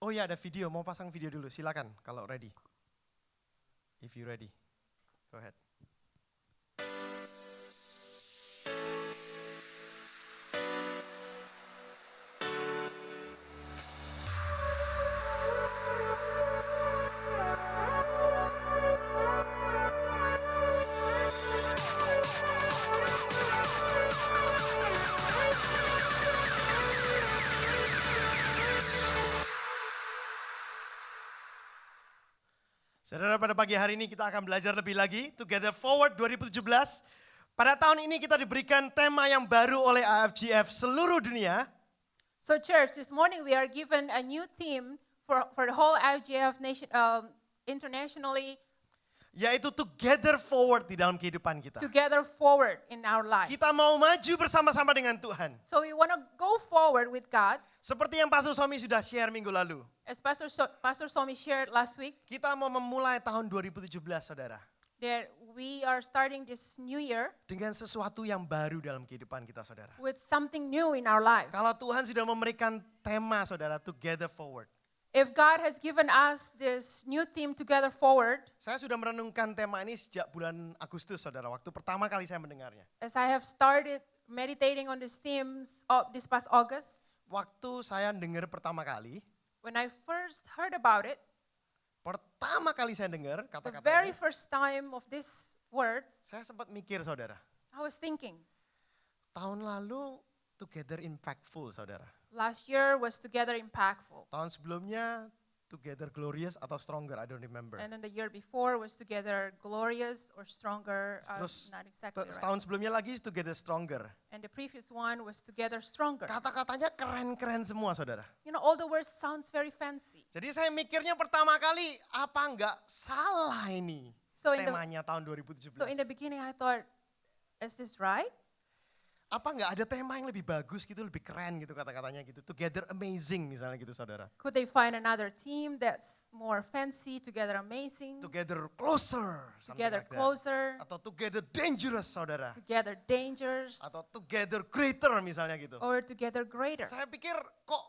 Oh ya, ada video, mau pasang video dulu, silakan kalau ready. If you ready, go ahead. Saudara, pada pagi hari ini kita akan belajar lebih lagi, Together Forward 2017. Pada tahun ini kita diberikan tema yang baru oleh AFGF seluruh dunia. So church, this morning we are given a new theme for the whole IGF nation, internationally, Yaitu Together Forward di dalam kehidupan kita. together forward in our life. Kita mau maju bersama-sama dengan Tuhan. So we want to go forward with God, Seperti yang Pastor Somi sudah share minggu lalu. as Pastor Somi shared last week, Kita mau memulai tahun 2017, saudara. that we are starting this new year Dengan sesuatu yang baru dalam kehidupan kita, saudara. with something new in our life. Kalau Tuhan sudah memberikan tema, saudara, Together Forward. If God has given us this new theme, together forward, Saya sudah merenungkan tema ini sejak bulan Agustus, saudara. Waktu pertama kali saya mendengarnya. as I have started meditating on these themes this past August, Waktu saya dengar pertama kali, when I first heard about it, pertama kali saya dengar the very kata-katanya, first time of these words, saya sempat mikir, saudara. I was thinking, Tahun lalu Together Impactful, saudara. last year was together impactful. Tahun sebelumnya Together Glorious atau Stronger, I don't remember. And then the year before was together glorious or stronger. Terus Not exactly right. setahun sebelumnya lagi Together Stronger. And the previous one was together stronger. Kata-katanya keren-keren semua, saudara. You know, all the words sounds very fancy. Jadi saya mikirnya pertama kali, apa enggak salah ini So in the, temanya tahun 2017. so in the beginning I thought, is this right? Apa enggak ada tema yang lebih bagus gitu, lebih keren gitu kata-katanya gitu. Together Amazing misalnya gitu, saudara. Could they find another team that's more fancy, together amazing, Together Closer, something together like that. closer, Atau Together Dangerous, saudara. together dangerous, Atau Together Greater misalnya gitu. or together greater? Saya pikir kok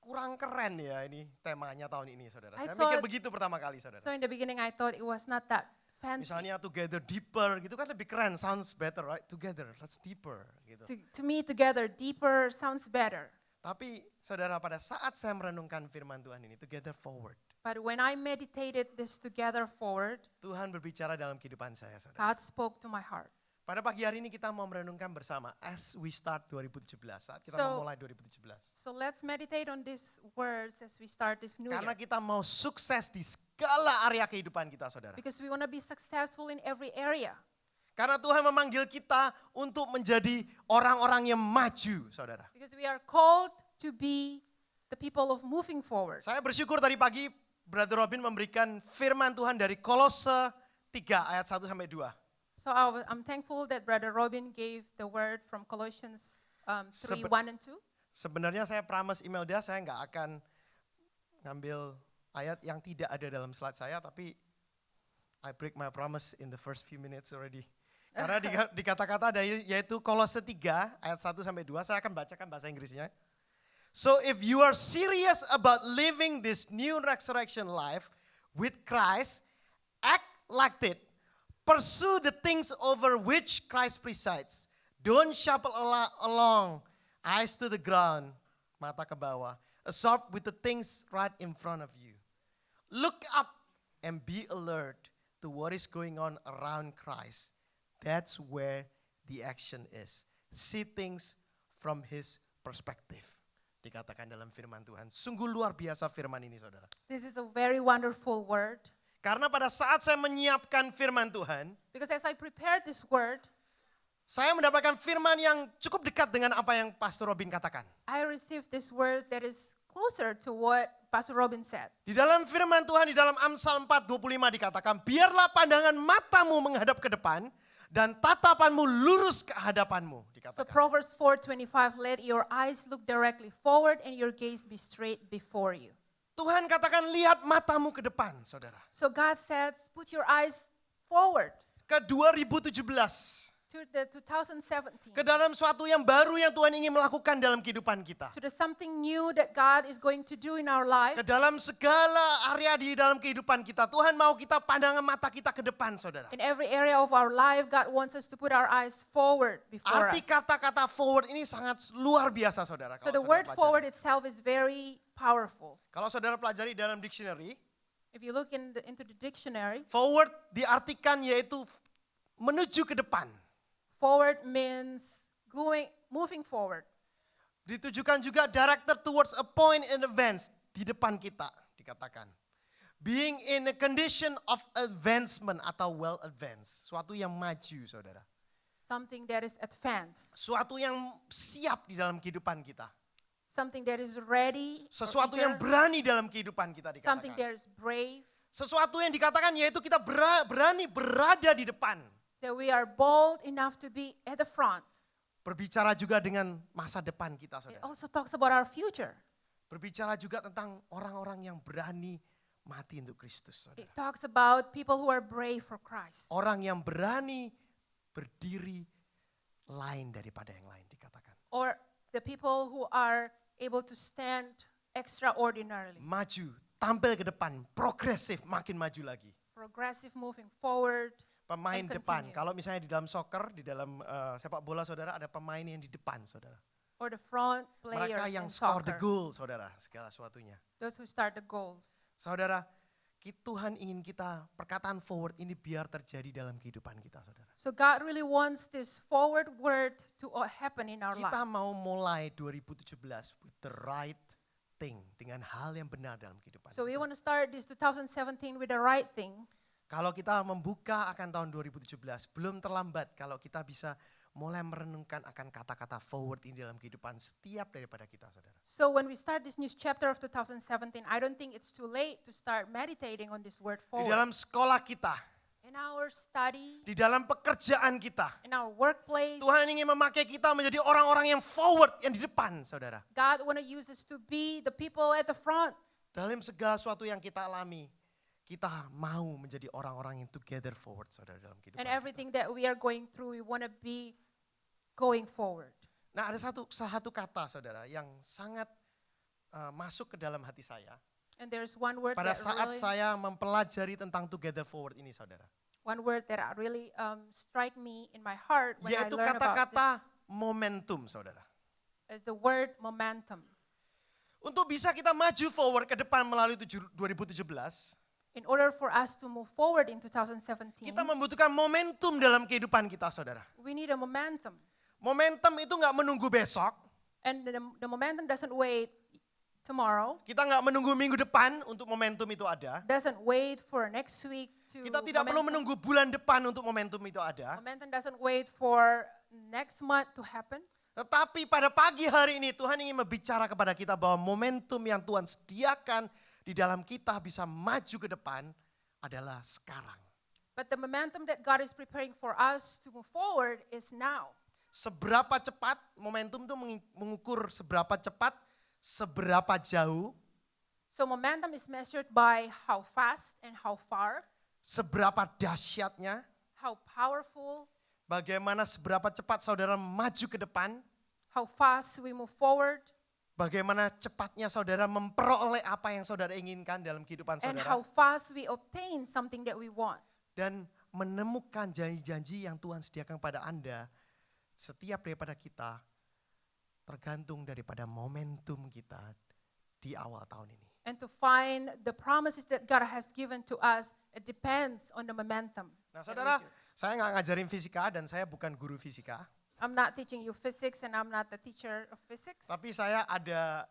kurang keren ya ini temanya tahun ini, saudara. I Saya mikir thought- begitu pertama kali, saudara. So in the beginning I thought it was not that fancy. Misalnya Together Deeper gitu kan lebih keren, sounds better, right? Together, let's deeper gitu. To me, together deeper sounds better. Tapi saudara, pada saat saya merenungkan firman Tuhan ini, Together Forward, But when I meditated this together forward, Tuhan berbicara dalam kehidupan saya, saudara. God spoke to my heart. Pada pagi hari ini kita mau merenungkan bersama as we start 2017, saat kita So- memulai 2017. So let's meditate on these words as we start this new Karena year. kita mau sukses di segala area kehidupan kita, saudara. Because we want to be successful in every area. Karena Tuhan memanggil kita untuk menjadi orang-orang yang maju, saudara. Because we are called to be the people of moving forward. Saya bersyukur tadi pagi Brother Robin memberikan firman Tuhan dari Kolose 3 ayat 1 sampai 2. So I'm thankful that Brother Robin gave the word from Colossians 3, Sebe- 1 and 2. Sebenarnya saya promise email dia, saya nggak akan ngambil ayat yang tidak ada dalam slide saya, tapi I break my promise in the first few minutes already. Karena di kata-kata ada yaitu Kolose 3 ayat 1 sampai 2, saya akan bacakan bahasa Inggrisnya. So if you are serious about living this new resurrection life with Christ, act like it. Pursue the things over which Christ presides. Don't shuffle along, eyes to the ground, mata ke bawah. Absorb with the things right in front of you. Look up and be alert to what is going on around Christ. That's where the action is. See things from his perspective. Dikatakan dalam firman Tuhan. Sungguh luar biasa firman ini, saudara. This is a very wonderful word. Karena pada saat saya menyiapkan firman Tuhan, Because as I prepared this word, saya mendapatkan firman yang cukup dekat dengan apa yang Pastor Robin katakan. I received this word that is closer to what Pastor Robin said. Di dalam firman Tuhan, di dalam Amsal 4:25 dikatakan, biarlah pandangan matamu menghadap ke depan, dan tatapanmu lurus ke hadapanmu. So Dikatakan. Proverbs 4:25, let your eyes look directly forward and your gaze be straight before you. Tuhan katakan, lihat matamu ke depan, saudara. So God says, put your eyes forward Ke 2017. to to the 2017, ke dalam suatu yang baru yang Tuhan ingin melakukan dalam kehidupan kita. to the something new that God is going to do in our life. Ke dalam segala area di dalam kehidupan kita. Tuhan mau kita pandangan mata kita ke depan, saudara. In every area of our life, God wants us to put our eyes forward before Arti us. kata-kata forward ini sangat luar biasa, saudara. So Kalau the saudara word pelajari. forward itself is very powerful. Kalau saudara pelajari dalam dictionary, If you look into the dictionary, forward diartikan yaitu menuju ke depan. forward means moving forward. Ditujukan juga directed towards a point in advance, di depan kita dikatakan. Being in a condition of advancement atau well advanced, suatu yang maju, saudara. Something that is advanced. Suatu yang siap di dalam kehidupan kita. Something that is ready. or Sesuatu yang eager, berani dalam kehidupan kita something dikatakan. that is brave. Sesuatu yang dikatakan yaitu kita berani berada di depan. That we are bold enough to be at the front. Berbicara juga dengan masa depan kita, It saudara. also talks about our future. Berbicara juga tentang orang-orang yang berani mati untuk Kristus, saudara. It talks about people who are brave for Christ. Orang yang berani berdiri lain daripada yang lain dikatakan. Or the people who are able to stand extraordinarily. Maju, tampil ke depan, progresif, makin maju lagi. Progressive, moving forward. Pemain And depan, continue. kalau misalnya di dalam soccer, di dalam sepak bola, saudara, ada pemain yang di depan, saudara. Or the front players Mereka yang in score the soccer. goal, saudara, segala sesuatunya. Those who start the goals. Saudara, Tuhan ingin kita perkataan forward ini biar terjadi dalam kehidupan kita, saudara. So God really wants this forward word to happen in our Kita life. mau mulai 2017 with the right thing, dengan hal yang benar dalam kehidupan So we kita. want to start this 2017 with the right thing. Kalau kita membuka akan tahun 2017, belum terlambat kalau kita bisa mulai merenungkan akan kata-kata forward ini dalam kehidupan setiap daripada kita, saudara. So when we start this new chapter of 2017, I don't think it's too late to start meditating on this word Di forward. dalam sekolah kita, In our study, di dalam pekerjaan kita, in our workplace, Tuhan ingin memakai kita menjadi orang-orang yang forward, yang di depan, saudara. God want to use us to be the people at the front. Dalam segala sesuatu yang kita alami, kita mau menjadi orang-orang yang together forward, saudara, dalam kehidupan And kita. everything that we are going through, we want to be going forward. Nah, ada satu kata, saudara, yang sangat masuk ke dalam hati saya. And there's one word Pada that saat really, saya mempelajari tentang together forward ini, saudara. one word that really strike me in my heart when I Yaitu learn about kata-kata this momentum, saudara. is the word momentum. Untuk bisa kita maju forward ke depan melalui 2017, In order for us to move forward in 2017, kita membutuhkan momentum dalam kehidupan kita, saudara. we need a momentum. Momentum itu nggak menunggu besok, And the momentum doesn't wait tomorrow, kita nggak menunggu minggu depan untuk momentum itu ada. doesn't wait for next week to Kita tidak perlu momentum. menunggu bulan depan untuk momentum itu ada. Momentum doesn't wait for next month to happen. Tetapi pada pagi hari ini Tuhan ingin berbicara kepada kita bahwa momentum yang Tuhan sediakan di dalam kita bisa maju ke depan adalah sekarang. But the momentum that God is preparing for us to move forward is now. Seberapa cepat momentum itu mengukur seberapa cepat, seberapa jauh, So momentum is measured by how fast and how far, seberapa dahsyatnya, how powerful, bagaimana seberapa cepat saudara maju ke depan, how fast we move forward, bagaimana cepatnya saudara memperoleh apa yang saudara inginkan dalam kehidupan and saudara. how fast we obtain something that we want. Dan menemukan janji-janji yang Tuhan sediakan pada Anda, setiap daripada kita tergantung daripada momentum kita di awal tahun ini. And to find the promises that God has given to us, it depends on the momentum. Nah that we saudara, do. saya nggak ngajarin fisika dan saya bukan guru fisika. I'm not teaching you physics and I'm not the teacher of physics. Tapi saya ada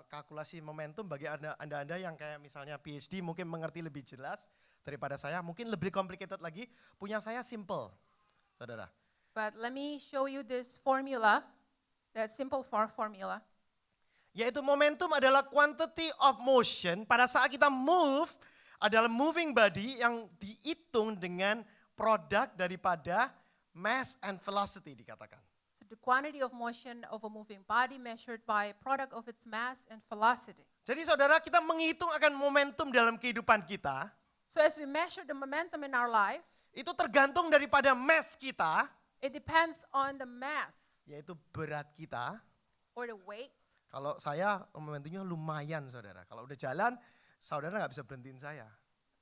kalkulasi momentum bagi anda yang kayak misalnya PhD mungkin mengerti lebih jelas daripada saya. Mungkin lebih complicated lagi, punya saya simple, saudara. But let me show you this formula, that simple formula. Yaitu momentum adalah quantity of motion pada saat kita move adalah moving body yang dihitung dengan produk daripada mass and velocity dikatakan. So the quantity of motion of a moving body measured by a product of its mass and velocity. Jadi saudara, kita menghitung akan momentum dalam kehidupan kita, So as we measure the momentum in our life, Itu tergantung daripada mass kita, It depends on the mass yaitu berat kita. or the weight. Kalau saya momentumnya lumayan saudara. Kalau udah jalan, saudara nggak bisa berhentiin saya.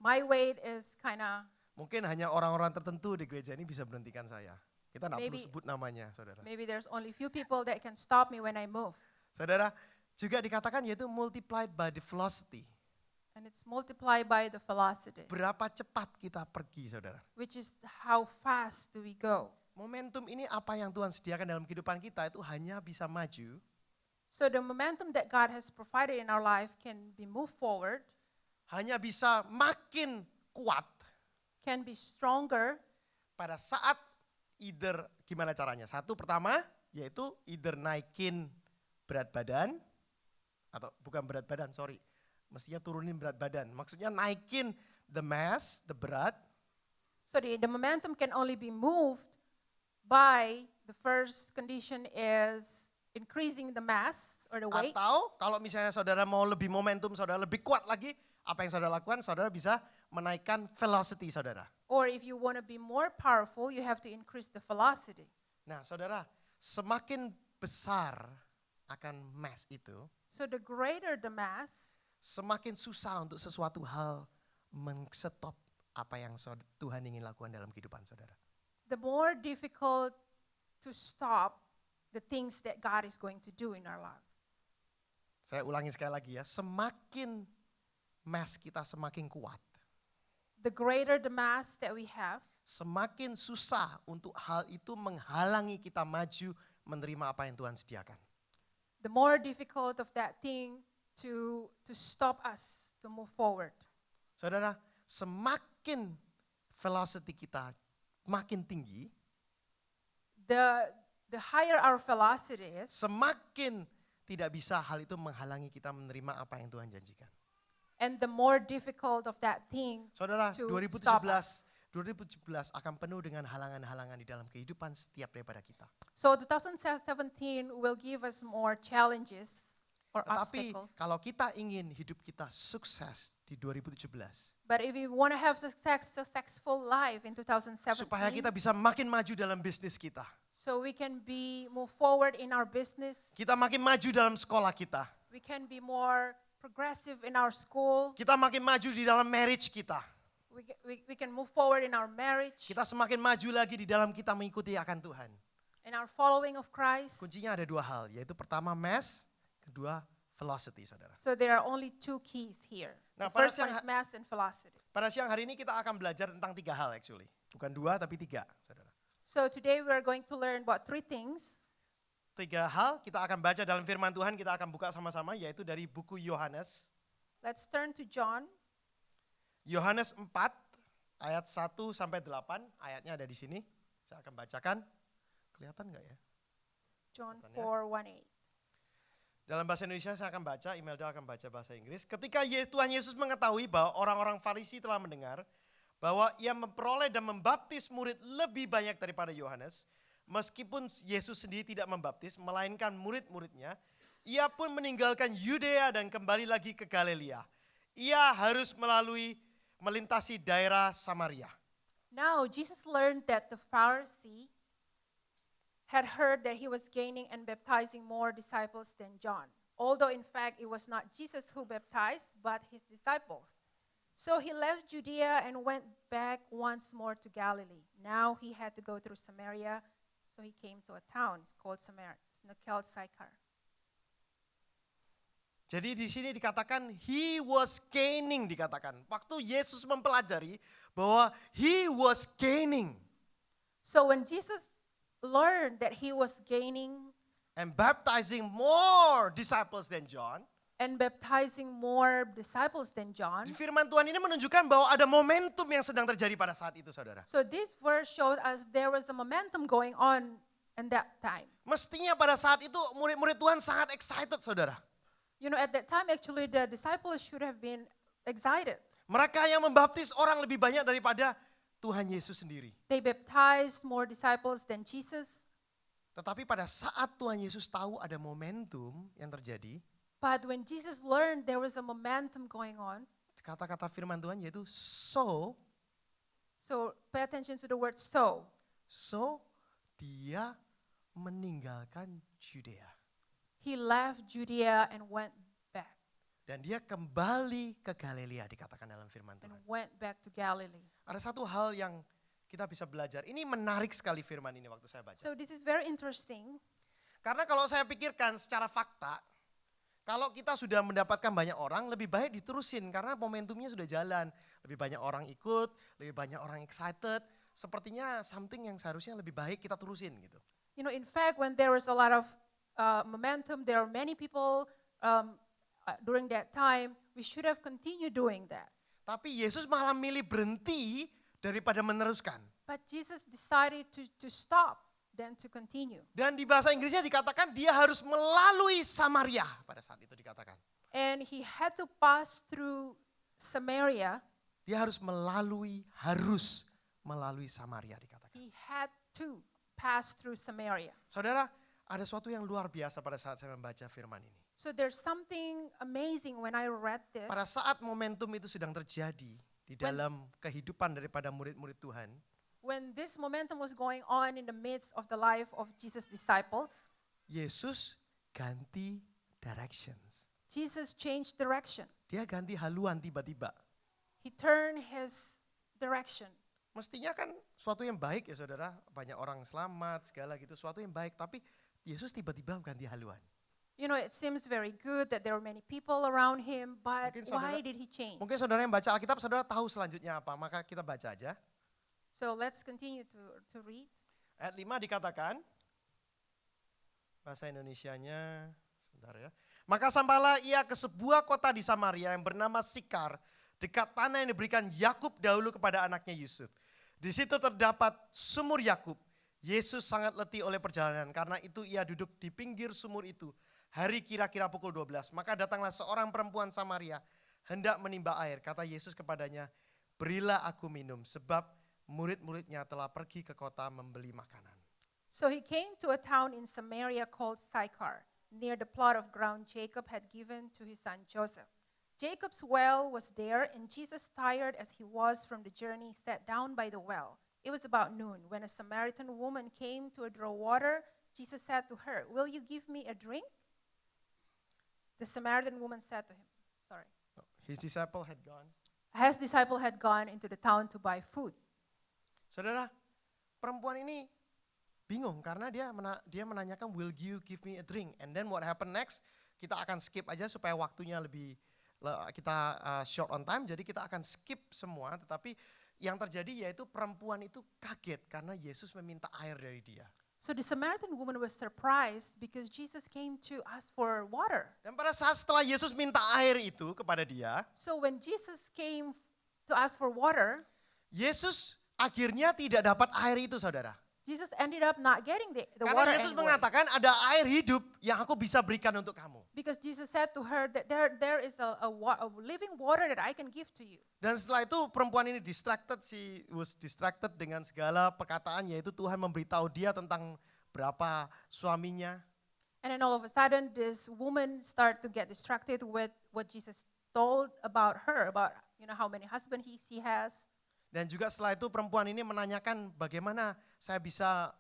My weight is kind of, Mungkin hanya orang-orang tertentu di gereja ini bisa berhentikan saya. Kita nggak perlu Maybe- sebut namanya saudara. maybe there's only few people that can stop me when I move. Saudara, juga dikatakan yaitu multiplied by the velocity. And it's multiplied by the velocity, Berapa cepat kita pergi saudara. which is how fast do we go. Momentum ini apa yang Tuhan sediakan dalam kehidupan kita itu hanya bisa maju So the momentum that God has provided in our life can be moved forward, hanya bisa makin kuat can be stronger pada saat either gimana caranya. Satu pertama yaitu either naikin berat badan atau bukan berat badan, sorry. Mestinya turunin berat badan. Maksudnya naikin the mass, the berat. So the momentum can only be moved by the first condition is increasing the mass or the weight. Atau kalau misalnya saudara mau lebih momentum, saudara lebih kuat lagi, apa yang saudara lakukan? Saudara bisa menaikkan velocity saudara. Or if you want to be more powerful, you have to increase the velocity. Nah saudara, semakin besar akan mass itu, So the greater the mass, semakin susah untuk sesuatu hal men-stop apa yang Tuhan ingin lakukan dalam kehidupan saudara. the more difficult to stop the things that God is going to do in our life. Saya ulangi sekali lagi ya, semakin mass kita semakin kuat, The greater the mass that we have, semakin susah untuk hal itu menghalangi kita maju menerima apa yang Tuhan sediakan. the more difficult of that thing to stop us to move forward. Saudara, semakin velocity kita makin tinggi, The higher our velocity is, semakin tidak bisa hal itu menghalangi kita menerima apa yang Tuhan janjikan. and the more difficult of that thing Saudara, to 2017 stop us. 2017 akan penuh dengan halangan-halangan di dalam kehidupan setiap daripada kita. So 2017 will give us more challenges or Tetapi obstacles. kalau kita ingin hidup kita sukses di 2017, But if we want to have successful life in 2017, supaya kita bisa makin maju dalam bisnis kita, so we can be move forward in our business, kita makin maju dalam sekolah kita, we can be more progressive in our school, kita makin maju di dalam marriage kita, we can move forward in our marriage, kita semakin maju lagi di dalam kita mengikuti akan Tuhan. in our following of Christ. Kuncinya ada dua hal, yaitu pertama mass, kedua velocity, saudara. So there are only two keys here. Nah, The pada first one siang is mass and velocity. Pada siang hari ini kita akan belajar tentang tiga hal actually. Bukan dua tapi tiga, saudara. So today we are going to learn about three things. Tiga hal kita akan baca dalam firman Tuhan, kita akan buka sama-sama, yaitu dari buku Yohanes. Let's turn to John. Yohanes 4 ayat 1 sampai 8, ayatnya ada di sini. Saya akan bacakan. Kelihatan nggak ya? John Katanya. 4:18. Dalam bahasa Indonesia saya akan baca, Imelda akan baca bahasa Inggris. Ketika Tuhan Yesus mengetahui bahwa orang-orang Farisi telah mendengar bahwa ia memperoleh dan membaptis murid lebih banyak daripada Yohanes, meskipun Yesus sendiri tidak membaptis, melainkan murid-muridnya, ia pun meninggalkan Yudea dan kembali lagi ke Galilea. Ia harus melintasi daerah Samaria. Now Jesus learned that the Pharisee had heard that he was gaining and baptizing more disciples than John, although in fact it was not Jesus who baptized, but his disciples. So he left Judea and went back once more to Galilee. Now he had to go through Samaria, so he came to a town called Samaria, called Sychar. Jadi di sini dikatakan he was gaining, dikatakan. Waktu Yesus mempelajari bahwa he was gaining So when Jesus learned that he was gaining and baptizing more disciples than John, and baptizing more disciples than John, di firman Tuhan ini menunjukkan bahwa ada momentum yang sedang terjadi pada saat itu, saudara. so this verse showed us there was a momentum going on in that time. Mestinya pada saat itu murid-murid Tuhan sangat excited, saudara. You know, at that time actually the disciples should have been excited. Mereka yang membaptis orang lebih banyak daripada Tuhan Yesus sendiri. They baptized more disciples than Jesus. Tetapi pada saat Tuhan Yesus tahu ada momentum yang terjadi, But when Jesus learned there was a momentum going on, kata-kata firman Tuhan yaitu so So pay attention to the word so. So, dia meninggalkan Judea. He left Judea and went back. Dan dia kembali ke Galilea dikatakan dalam firman And Tuhan. went back to Galilee. Ada satu hal yang kita bisa belajar. Ini menarik sekali firman ini waktu saya baca. So this is very interesting. Karena kalau saya pikirkan secara fakta, kalau kita sudah mendapatkan banyak orang, lebih baik diterusin karena momentumnya sudah jalan. Lebih banyak orang ikut, lebih banyak orang excited. Sepertinya something yang seharusnya lebih baik kita terusin gitu. You know, in fact, when there was a lot of momentum, there are many people during that time, we should have continued doing that. Tapi Yesus malah milih berhenti daripada meneruskan. But Jesus decided to stop than to continue. Dan di bahasa Inggrisnya dikatakan dia harus melalui Samaria pada saat itu dikatakan. And he had to pass through Samaria. Dia harus melalui Samaria dikatakan. He had to pass through Samaria. Saudara, ada sesuatu yang luar biasa pada saat saya membaca firman ini. So there's something amazing when I read this. Pada saat momentum itu sedang terjadi di dalam kehidupan daripada murid-murid Tuhan, When this momentum was going on in the midst of the life of Jesus' disciples, Yesus ganti directions. Jesus changed direction. Dia ganti haluan tiba-tiba. He turned his direction. Mestinya kan suatu yang baik ya saudara, banyak orang selamat segala gitu, suatu yang baik. Tapi Yesus tiba-tiba ganti haluan. You know, it seems very good that there were many people around him, but Mungkin why saudara- did he change? Mungkin saudara yang baca Alkitab, saudara tahu selanjutnya apa, maka kita baca aja. So let's continue to read. Ayat 5 dikatakan, bahasa Indonesianya, sebentar ya. Maka sampailah ia ke sebuah kota di Samaria yang bernama Sikar, dekat tanah yang diberikan Yakub dahulu kepada anaknya Yusuf. Di situ terdapat sumur Yakub. Yesus sangat letih oleh perjalanan, karena itu ia duduk di pinggir sumur itu. Hari kira-kira pukul 12, maka datanglah seorang perempuan Samaria, hendak menimba air. Kata Yesus kepadanya, berilah aku minum, sebab murid-muridnya telah pergi ke kota membeli makanan. So he came to a town in Samaria called Sychar, near the plot of ground Jacob had given to his son Joseph. Jacob's well was there, and Jesus, tired as he was from the journey, sat down by the well. It was about noon when a Samaritan woman came to draw water. Jesus said to her, "Will you give me a drink?" The Samaritan woman said to him, His disciple had gone. His disciple had gone into the town to buy food. Saudara, perempuan ini bingung karena dia menanyakan, will you give me a drink? And then what happened next? Kita akan skip aja supaya waktunya lebih kita short on time. Jadi kita akan skip semua. Tetapi yang terjadi yaitu perempuan itu kaget karena Yesus meminta air dari dia. So the Samaritan woman was surprised because Jesus came to ask for water. Dan pada saat setelah Yesus minta air itu kepada dia, So when Jesus came to ask for water, Yesus akhirnya tidak dapat air itu, saudara. Jesus ended up not getting the Karena water Yesus anyway. mengatakan ada air hidup yang aku bisa berikan untuk kamu. Because Jesus said to her that there is a living water that I can give to you. Dan setelah itu perempuan ini she was distracted dengan segala perkataan, yaitu Tuhan memberitahu dia tentang berapa suaminya. And then all of a sudden this woman started to get distracted with what Jesus told about her, about how many husbands she has. Dan juga setelah itu perempuan ini menanyakan bagaimana saya bisa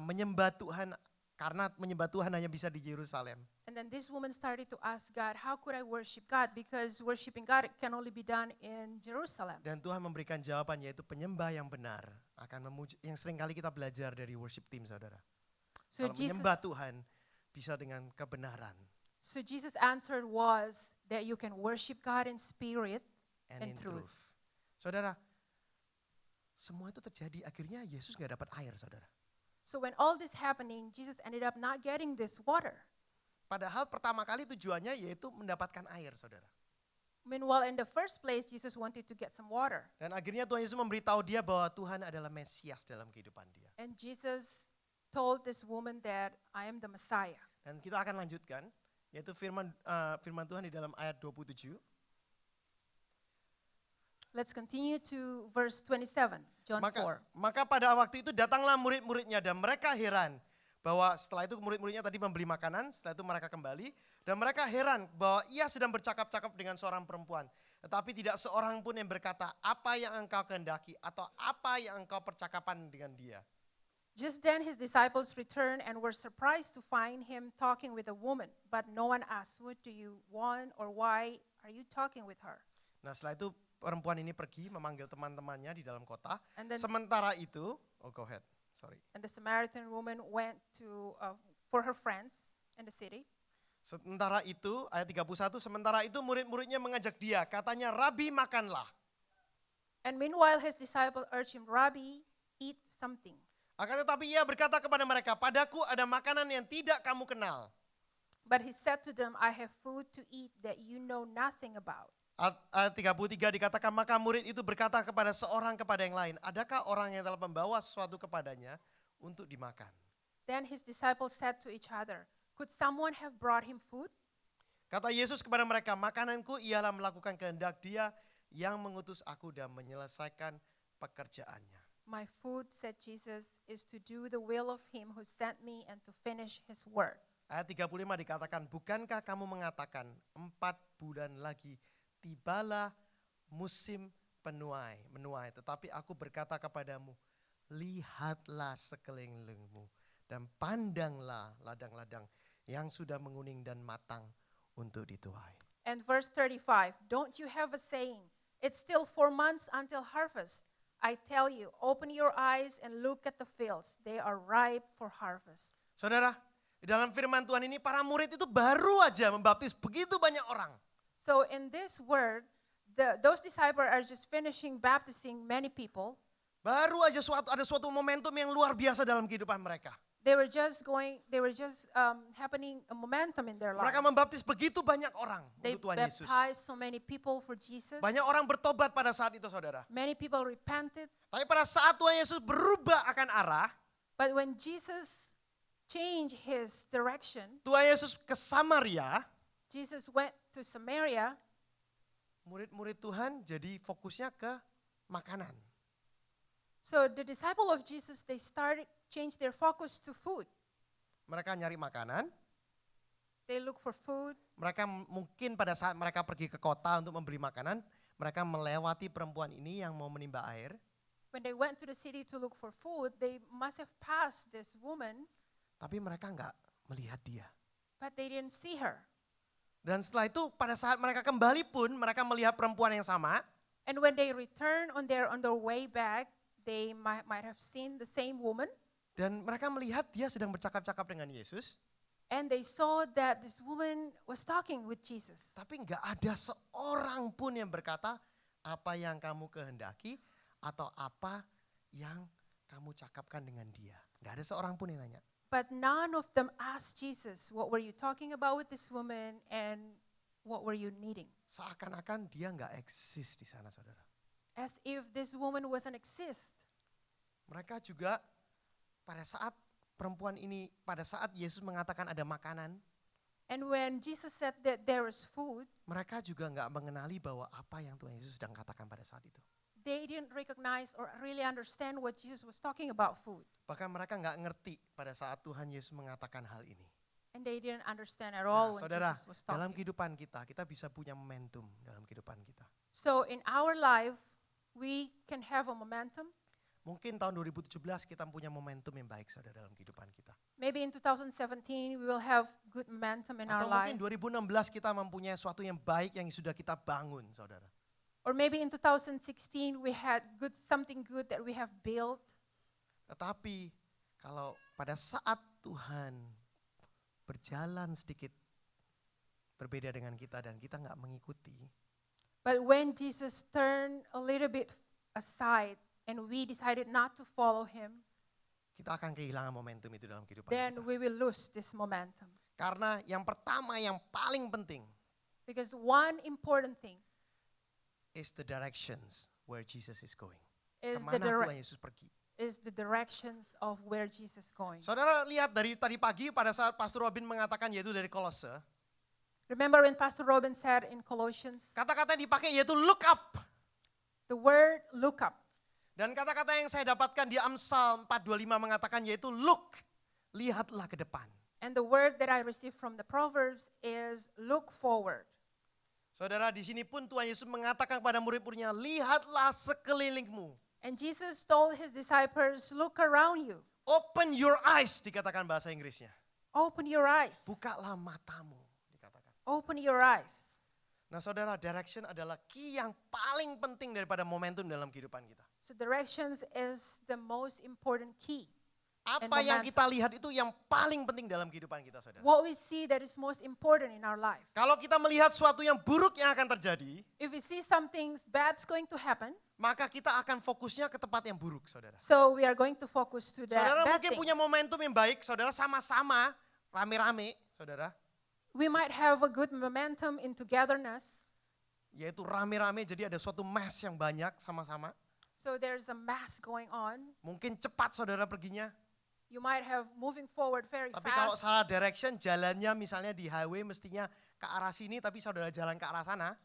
menyembah Tuhan, karena menyembah Tuhan hanya bisa di Yerusalem. And then this woman started to ask God, how could I worship God? Because worshiping God can only be done in Jerusalem. Dan Tuhan memberikan jawaban, yaitu penyembah yang benar akan memuji, yang sering kali kita belajar dari worship team, saudara. So Kalau menyembah Tuhan bisa dengan kebenaran Jesus answered was that you can worship God in spirit and in and truth. truth. Saudara, semua itu terjadi, akhirnya Yesus gak dapat air, saudara. So when all this happening, Jesus ended up not getting this water. Padahal pertama kali tujuannya yaitu mendapatkan air, saudara. Meanwhile, in the first place, Jesus wanted to get some water. Dan akhirnya Tuhan Yesus memberitahu dia bahwa Tuhan adalah Mesias dalam kehidupan dia. And Jesus told this woman that I am the Messiah. Dan kita akan lanjutkan, yaitu firman Tuhan di dalam ayat 27. Let's continue to verse 27, John 4. Maka pada waktu itu datanglah murid-muridnya dan mereka heran bahwa setelah itu murid-muridnya tadi membeli makanan, setelah itu mereka kembali. Dan mereka heran bahwa ia sedang bercakap-cakap dengan seorang perempuan. Tetapi tidak seorang pun yang berkata, apa yang engkau kehendaki atau apa yang engkau percakapan dengan dia. Just then his disciples returned and were surprised to find him talking with a woman. But no one asked, what do you want or why are you talking with her? Nah setelah itu perempuan ini pergi memanggil teman-temannya di dalam kota. And then Sementara itu, go ahead, sorry. and the Samaritan woman went to for her friends in the city. Sementara itu, ayat 31, sementara itu murid-muridnya mengajak dia, katanya, Rabi makanlah. And meanwhile his disciple urged him, Rabbi, eat something. Akan tetapi ia berkata kepada mereka, padaku ada makanan yang tidak kamu kenal. But he said to them, I have food to eat that you know nothing about. Ayat 33 dikatakan, maka murid itu berkata kepada seorang kepada yang lain, adakah orang yang telah membawa sesuatu kepadanya untuk dimakan? Then his disciples said to each other, could someone have brought him food? Kata Yesus kepada mereka, makananku ialah melakukan kehendak Dia yang mengutus aku dan menyelesaikan pekerjaannya. My food, said Jesus, is to do the will of him who sent me and to finish his work. Ayat 35 dikatakan, bukankah kamu mengatakan 4 bulan lagi tibalah musim menuai. Tetapi aku berkata kepadamu, lihatlah sekelilingmu dan pandanglah ladang-ladang yang sudah menguning dan matang untuk dituai. And verse 35, don't you have a saying, it's still 4 months until harvest. I tell you, open your eyes and look at the fields. They are ripe for harvest. Saudara, di dalam firman Tuhan ini para murid itu baru aja membaptis begitu banyak orang. So in this word, those disciples are just finishing baptizing many people. Baru aja ada suatu momentum yang luar biasa dalam kehidupan mereka. They were just happening a momentum in their life. Mereka membaptis begitu banyak orang They untuk Tuhan Yesus. baptized so many people for Jesus. Banyak orang bertobat pada saat itu, saudara. Many people repented. Tapi pada saat Tuhan Yesus berubah akan arah, But when Jesus changed his direction, Tuhan Yesus ke Samaria, Jesus went to Samaria. murid-murid Tuhan jadi fokusnya ke makanan. So the disciple of Jesus, they change their focus to food. Mereka nyari makanan. They look for food. Mereka mungkin pada saat mereka pergi ke kota untuk membeli makanan, mereka melewati perempuan ini yang mau menimba air. When they went to the city to look for food, they must have passed this woman, Tapi mereka enggak melihat dia. but they didn't see her. Dan setelah itu pada saat mereka kembali pun mereka melihat perempuan yang sama. And when they return on their way back, they might have seen the same woman. Dan mereka melihat dia sedang bercakap-cakap dengan Yesus. And they saw that this woman was talking with Jesus. Tapi enggak ada seorang pun yang berkata apa yang kamu kehendaki atau apa yang kamu cakapkan dengan dia. Enggak ada seorang pun yang nanya. But none of them asked Jesus, what were you talking about with this woman and what were you needing? Seakan-akan dia enggak eksis di sana, saudara. As if this woman wasn't exist. Mereka juga pada saat perempuan ini, pada saat Yesus mengatakan ada makanan, And when Jesus said that there is food, mereka juga enggak mengenali bahwa apa yang Tuhan Yesus sedang katakan pada saat itu. they didn't recognize or really understand what Jesus was talking about food. Bahkan mereka enggak ngerti pada saat Tuhan Yesus mengatakan hal ini. And they didn't understand at all Nah, when saudara, Jesus was dalam talking. kehidupan kita bisa punya momentum dalam kehidupan kita. So in our life, we can have a momentum. Mungkin tahun 2017 kita punya momentum yang baik, saudara, dalam kehidupan kita. Maybe in 2017, we will have good momentum in our Atau mungkin life. 2016 kita mempunyai sesuatu yang baik yang sudah kita bangun, saudara. Or maybe in 2016, we had something good that we have built. Tetapi kalau pada saat Tuhan berjalan sedikit berbeda dengan kita dan kita nggak mengikuti, But when Jesus turned a little bit aside and we decided not to follow him, kita akan kehilangan momentum itu dalam kehidupan then kita. we will lose this momentum. Karena yang pertama, yang paling penting Because one important thing is the directions where Jesus is going. is Kemana Tuhan Yesus pergi. the directions of where Jesus is going. Saudara lihat dari tadi pagi pada saat Pastor Robin mengatakan yaitu dari Kolose, Remember when Pastor Robin said in Colossians, kata-kata yang dipakai yaitu look up. the word look up. Dan kata-kata yang saya dapatkan di Amsal 4:25 mengatakan yaitu look. lihatlah ke depan. And the word that I received from the Proverbs is look forward. Saudara, di sini pun Tuhan Yesus mengatakan kepada murid-muridnya, lihatlah sekelilingmu. And Jesus told his disciples, look around you. Open your eyes, dikatakan bahasa Inggrisnya. Open your eyes. Bukalah matamu, dikatakan. Open your eyes. Nah saudara, direction adalah key yang paling penting daripada momentum dalam kehidupan kita. So directions is the most important key. Apa yang kita lihat itu yang paling penting dalam kehidupan kita, saudara. What we see that is most important in our life. Kalau kita melihat sesuatu yang buruk yang akan terjadi, If we see something bad's going to happen, maka kita akan fokusnya ke tempat yang buruk, saudara. so we are going to focus to that Saudara bad mungkin things. punya momentum yang baik, saudara sama-sama, rame-rame, saudara. We might have a good momentum in togetherness. Yaitu rame-rame, jadi ada suatu mass yang banyak sama-sama. So there's a mass going on. Mungkin cepat saudara perginya. You might have moving forward very Tapi kalau fast. salah direction, jalannya misalnya di highway mestinya ke arah sini, tapi saudara jalan ke arah sana.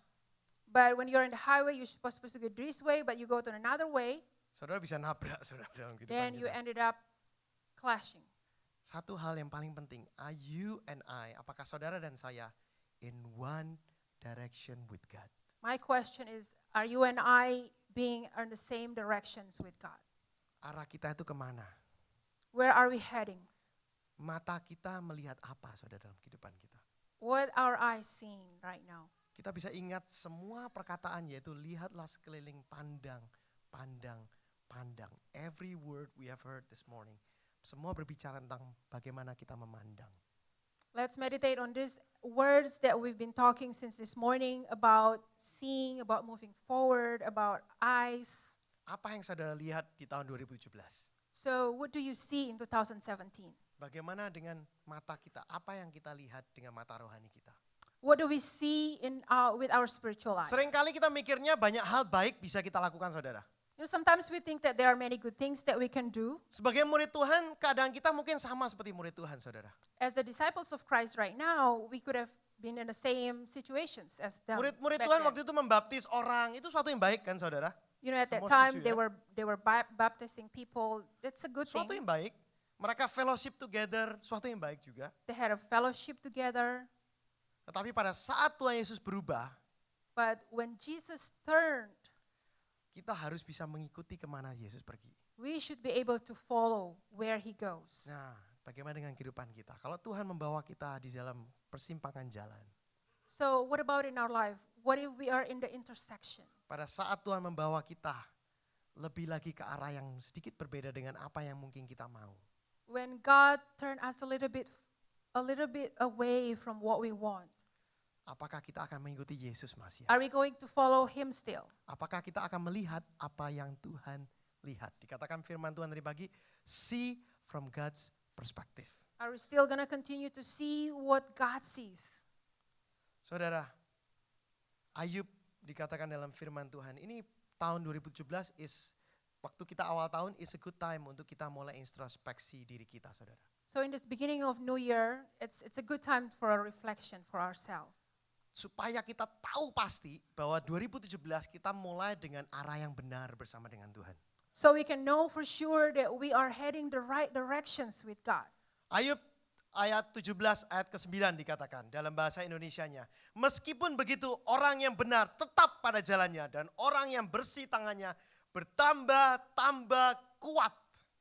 But when you're in the highway, you're supposed to go this way, but you go to another way. Saudara bisa nabrak saudara dalam kehidupan Then you kita. ended up clashing. Satu hal yang paling penting, are you and I, apakah saudara dan saya in one direction with God? My question is, are you and I being in the same directions with God? Arah kita itu kemana? Where are we heading? Mata kita melihat apa saudara dalam kehidupan kita? What are eyes seeing right now? Kita bisa ingat semua perkataan yaitu lihatlah sekeliling, pandang, pandang, pandang. Every word we have heard this morning. Semua berbicara tentang bagaimana kita memandang. Let's meditate on these words that we've been talking since this morning about seeing, about moving forward, about eyes. Apa yang saudara lihat di tahun 2017? So what do you see in 2017? Bagaimana dengan mata kita? Apa yang kita lihat dengan mata rohani kita? What do we see with our spiritual eyes? Seringkali kita mikirnya banyak hal baik bisa kita lakukan saudara. You know, sometimes we think that there are many good things that we can do. Sebagai murid Tuhan, keadaan kita mungkin sama seperti murid Tuhan saudara. As the disciples of Christ right now, we could have been in the same situations as them. Murid-murid back Tuhan then. waktu itu membaptis orang, itu suatu yang baik kan saudara? You know, at that Semua time setuju ya? they were baptizing people. That's a good Suatu thing. yang baik. Mereka fellowship together, suatu yang baik juga. They had a fellowship together. Tetapi pada saat Tuhan Yesus berubah, But when Jesus turned, kita harus bisa mengikuti kemana Yesus pergi. we should be able to follow where he goes. Nah, bagaimana dengan kehidupan kita? Kalau Tuhan membawa kita di dalam persimpangan jalan. So what about in our life? What if we are in the intersection? Pada saat Tuhan membawa kita lebih lagi ke arah yang sedikit berbeda dengan apa yang mungkin kita mau. When God turned us a little bit away from what we want, Apakah kita akan mengikuti Yesus Masih? are we going to follow him still? Apakah kita akan melihat apa yang Tuhan lihat? Dikatakan firman Tuhan tadi pagi, see from God's perspective. Are we still going to continue to see what God sees? Saudara, Ayub dikatakan dalam firman Tuhan, ini tahun 2017 waktu kita awal tahun is a good time untuk kita mulai introspeksi diri kita, saudara. So in this beginning of New Year, it's a good time for a reflection for ourselves. Supaya kita tahu pasti bahwa 2017 kita mulai dengan arah yang benar bersama dengan Tuhan. So we can know for sure that we are heading the right directions with God. Ayub ayat 17 ayat ke-9 dikatakan dalam bahasa Indonesianya. Meskipun begitu orang yang benar tetap pada jalannya dan orang yang bersih tangannya bertambah-tambah kuat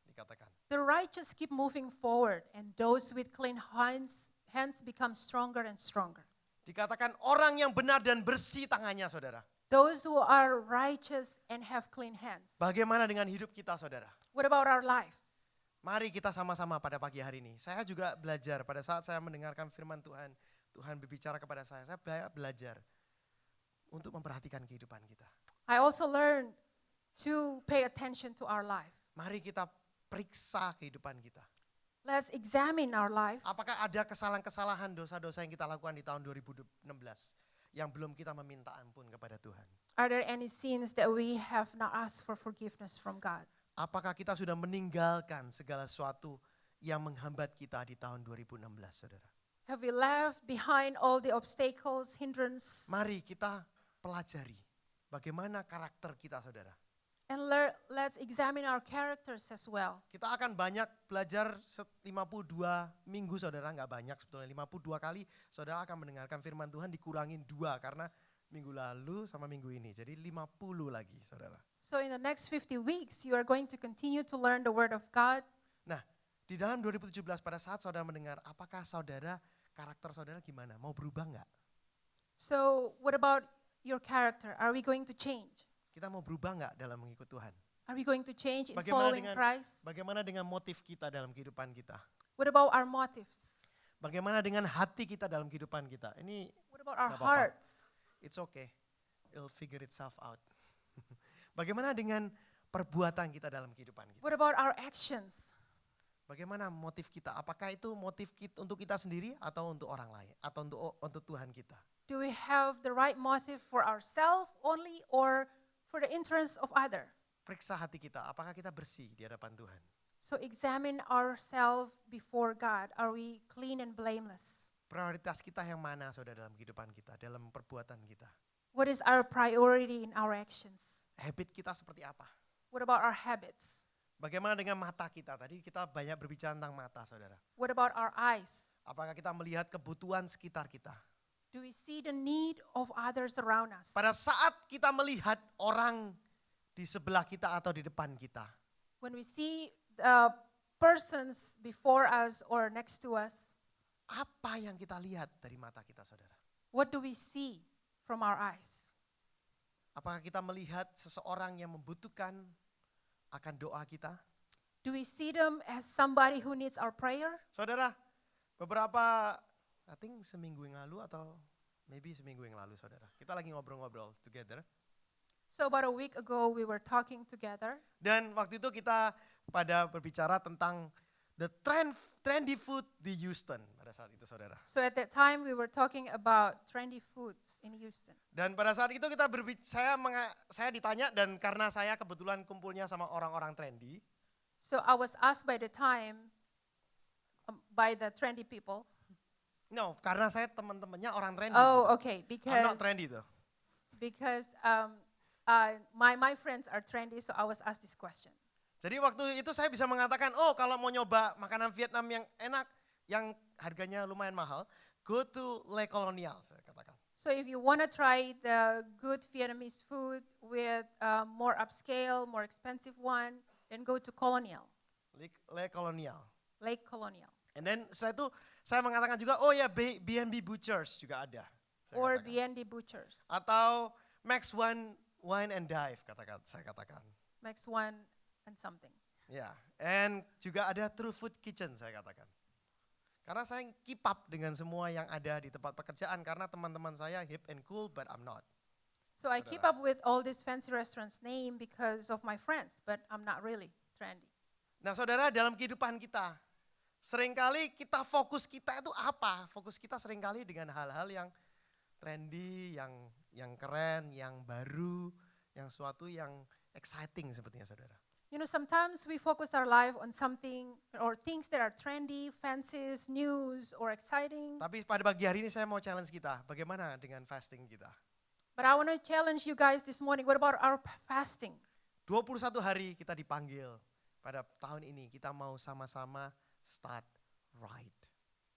dikatakan. The righteous keep moving forward and those with clean hands become stronger and stronger. Dikatakan orang yang benar dan bersih tangannya, saudara. Those who are righteous and have clean hands. Bagaimana dengan hidup kita, saudara? What about our life? Mari kita sama-sama pada pagi hari ini. Saya juga belajar pada saat saya mendengarkan firman Tuhan. Tuhan berbicara kepada saya belajar untuk memperhatikan kehidupan kita. I also learned to pay attention to our life. Mari kita periksa kehidupan kita. Let's examine our life. Apakah ada kesalahan-kesalahan, dosa-dosa yang kita lakukan di tahun 2016 yang belum kita meminta ampun kepada Tuhan? Are there any sins that we have not asked for forgiveness from God? Apakah kita sudah meninggalkan segala sesuatu yang menghambat kita di tahun 2016, saudara? Have we left behind all the obstacles, hindrance? Mari kita pelajari bagaimana karakter kita, saudara. And let's examine our characters as well. Kita akan banyak belajar 52 minggu saudara, nggak banyak sebetulnya. 52 kali saudara akan mendengarkan firman Tuhan dikurangin 2 karena minggu lalu sama minggu ini. Jadi 50 lagi saudara. So in the next 50 weeks, you are going to continue to learn the Word of God. Nah, di dalam 2017 pada saat saudara mendengar, apakah saudara, karakter saudara gimana? Mau berubah nggak? So what about your character? Are we going to change? Kita mau berubah nggak dalam mengikut Tuhan? Are we going to change in Bagaimana following dengan- Christ? Bagaimana dengan motif kita dalam kehidupan kita? What about our motives? Bagaimana dengan hati kita dalam kehidupan kita? Ini What about our Nggak apa-apa. hearts? it's okay. It'll figure itself out. Bagaimana dengan perbuatan kita dalam kehidupan kita? What about our actions? Bagaimana motif kita? Apakah itu motif kita untuk kita sendiri atau untuk orang lain atau untuk Tuhan kita? Do we have the right motive for ourselves only or for the interest of other? Periksa hati kita, apakah kita bersih di hadapan Tuhan? So examine ourselves before God. Are we clean and blameless? Prioritas kita yang mana saudara dalam kehidupan kita, dalam perbuatan kita? What is our priority in our actions? Habit kita seperti apa? What about our habits? Bagaimana dengan mata kita? Tadi kita banyak berbicara tentang mata saudara. What about our eyes? Apakah kita melihat kebutuhan sekitar kita? Do we see the need of others around us? Pada saat kita melihat orang di sebelah kita atau di depan kita, When we see the persons before us or next to us, apa yang kita lihat dari mata kita saudara? what do we see from our eyes? Apakah kita melihat seseorang yang membutuhkan akan doa kita? Do we see them as somebody who needs our prayer? Saudara, beberapa, I think seminggu yang lalu atau maybe seminggu yang lalu saudara, kita lagi ngobrol-ngobrol together. So about a week ago, we were talking together. Dan waktu itu kita pada berbicara tentang the trendy food di Houston pada saat itu saudara. So at that time, we were talking about trendy foods in Houston. Dan pada saat itu kita saya ditanya dan karena saya kebetulan kumpulnya sama orang-orang trendy, So I was asked by the time, by the trendy people. no, karena saya teman-temannya orang trendy. Oh, okay, I'm not trendy though. because my friends are trendy, so I was asked this question. Jadi waktu itu saya bisa mengatakan, oh kalau mau nyoba makanan Vietnam yang enak, yang harganya lumayan mahal, go to Le Colonial, saya katakan. So if you want to try the good Vietnamese food with more upscale, more expensive one, then go to Colonial, Le Colonial. Lake Colonial, And then setelah itu saya mengatakan juga, oh ya B&B Butchers juga ada. saya or katakan. B&D Butchers, Atau Max One Wine and Dive, saya katakan. Max One and something. Ya, and juga ada True Food Kitchen, saya katakan. Karena saya keep up dengan semua yang ada di tempat pekerjaan, karena teman-teman saya hip and cool, but I'm not. So I keep up with all these fancy restaurants' name because of my friends, but I'm not really trendy. Nah saudara, dalam kehidupan kita, seringkali kita fokus kita itu apa? Fokus kita seringkali dengan hal-hal yang trendy, yang keren, yang baru, yang suatu yang exciting sepertinya saudara. You know, sometimes we focus our life on something or things that are trendy, fancy, news, or exciting. Tapi pada pagi hari ini saya mau challenge kita, bagaimana dengan fasting kita? But I want to challenge you guys this morning. What about our fasting? 21 hari kita dipanggil pada tahun ini, kita mau sama-sama start right.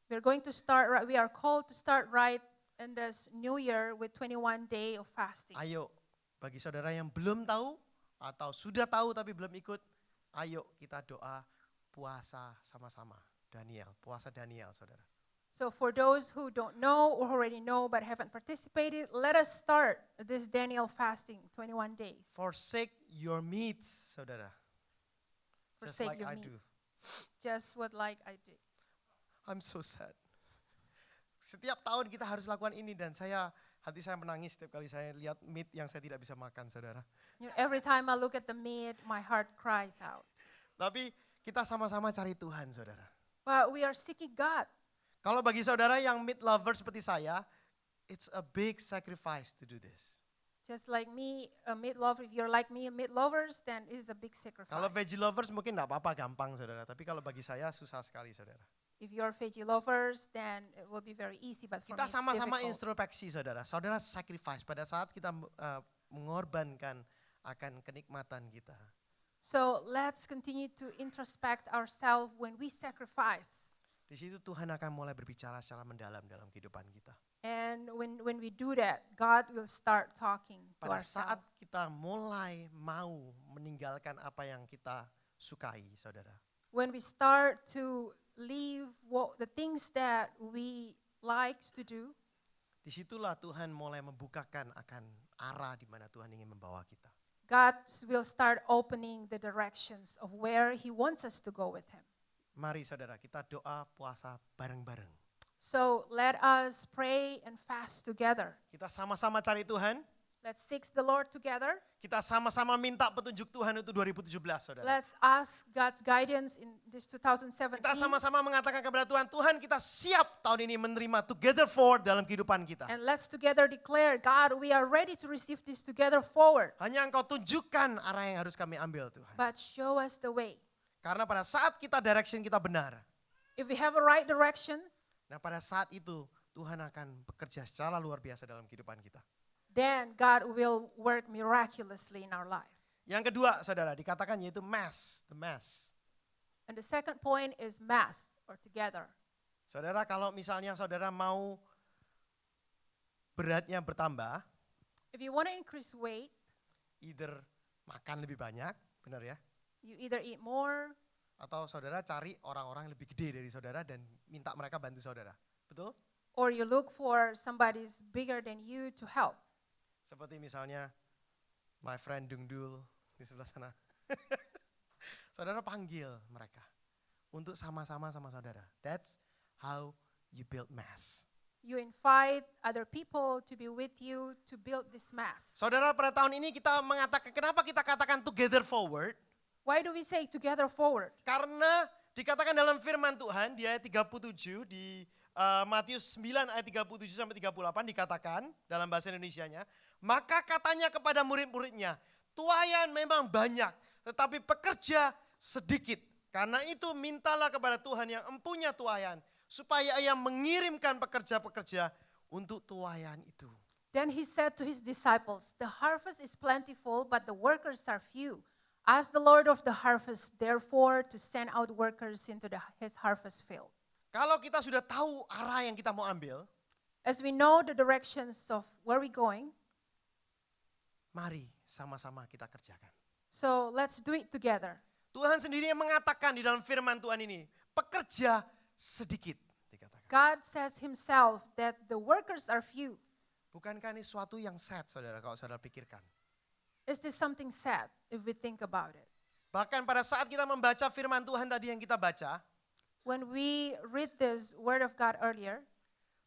We're going to start right. We are called to start right in this new year with 21 day of fasting. Ayo, bagi saudara yang belum tahu atau sudah tahu tapi belum ikut, ayo kita doa puasa sama-sama. Puasa Daniel saudara. So for those who don't know or already know but haven't participated, let us start this Daniel fasting, 21 days. Forsake your meats, saudara. Just Forsake like your I meat. do. Just what like I did. I'm so sad. Setiap tahun kita harus lakukan ini dan hati saya menangis setiap kali saya lihat meat yang saya tidak bisa makan, saudara. You know, every time I look at the meat, my heart cries out. Tapi kita sama-sama cari Tuhan, saudara. But we are seeking God. Kalau bagi saudara yang meat lover seperti saya, it's a big sacrifice to do this. Just like me, a meat lover, if you're like me, meat lovers, then it is a big sacrifice. Kalau veggie lovers mungkin enggak apa-apa, gampang, saudara. Tapi kalau bagi saya susah sekali, saudara. If you're veggie lovers, then it will be very easy, but for me Kita it's sama-sama difficult. introspeksi, saudara. Saudara sacrifice pada saat kita mengorbankan akan kenikmatan kita. So let's continue to introspect ourselves when we sacrifice. Di situ Tuhan akan mulai berbicara secara mendalam dalam kehidupan kita. And when we do that, God will start talking to Pada saat ourselves. kita mulai mau meninggalkan apa yang kita sukai, saudara. When we start to leave the things that we likes to do, Disitulah Tuhan mulai membukakan akan arah di mana Tuhan ingin membawa kita. God will start opening the directions of where He wants us to go with Him. Mari saudara, kita doa puasa bareng-bareng. So let us pray and fast together. Kita sama-sama cari Tuhan. Let's seek the Lord together. Kita sama-sama minta petunjuk Tuhan untuk 2017, saudara. Let's ask God's guidance in this 2017. Kita sama-sama mengatakan kepada Tuhan, Tuhan kita siap tahun ini menerima together forward dalam kehidupan kita. And let's together declare, God, we are ready to receive this together forward. Hanya Engkau tunjukkan arah yang harus kami ambil, Tuhan. But show us the way. Karena pada saat kita direction kita benar, If we have the right directions, nah pada saat itu Tuhan akan bekerja secara luar biasa dalam kehidupan kita. then God will work miraculously in our life. Yang kedua, saudara, dikatakan yaitu mass, the mass. And the second point is mass or together. Saudara, kalau misalnya saudara mau beratnya bertambah, If you want to increase weight, either makan lebih banyak, benar ya? you either eat more Atau saudara cari orang-orang yang lebih gede dari saudara dan minta mereka bantu saudara. Betul? or you look for somebody's bigger than you to help. Seperti misalnya my friend Dungdul di sebelah sana. Saudara panggil mereka untuk sama-sama sama saudara. That's how you build mass. You invite other people to be with you to build this mass. Saudara, pada tahun ini kita mengatakan, kenapa kita katakan together forward? Why do we say together forward? Karena dikatakan dalam firman Tuhan di ayat 37 di Matius 9 ayat 37 sampai 38 dikatakan dalam bahasa Indonesianya, maka katanya kepada murid-muridnya, tuaian memang banyak, tetapi pekerja sedikit. Karena itu mintalah kepada Tuhan yang empunya tuaian, supaya ia mengirimkan pekerja-pekerja untuk tuaian itu. Then he said to his disciples, the harvest is plentiful, but the workers are few. Ask the Lord of the harvest, therefore, to send out workers into his harvest field. Kalau kita sudah tahu arah yang kita mau ambil, As we know the directions of where we're going, mari sama-sama kita kerjakan. so let's do it together. Tuhan sendiri yang mengatakan di dalam firman Tuhan ini, pekerja sedikit dikatakan. God says himself that the workers are few. Bukankah ini suatu yang sad, saudara, kalau saudara pikirkan. Is this something sad if we think about it? Bahkan pada saat kita membaca firman Tuhan tadi yang kita baca, When we read this word of God earlier,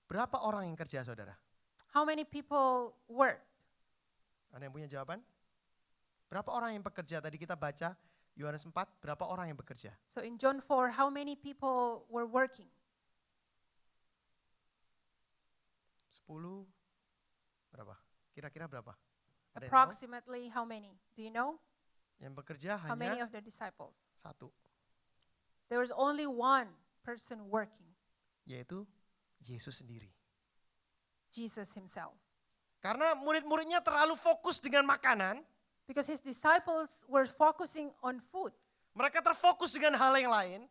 berapa orang yang kerja, saudara? how many people worked? Ada yang punya jawaban? Berapa orang yang bekerja? Tadi kita baca Yohanes 4, berapa orang yang bekerja? So in John 4, how many people were working? 10, berapa? Kira-kira berapa? Ada yang tahu? Approximately how many? Do you know? Yang bekerja How many hanya of the disciples? satu, There was only one person working, yaitu Yesus sendiri. Jesus himself. Karena murid-muridnya terlalu fokus dengan makanan, Because his disciples were focusing on food. mereka terfokus dengan hal yang lain.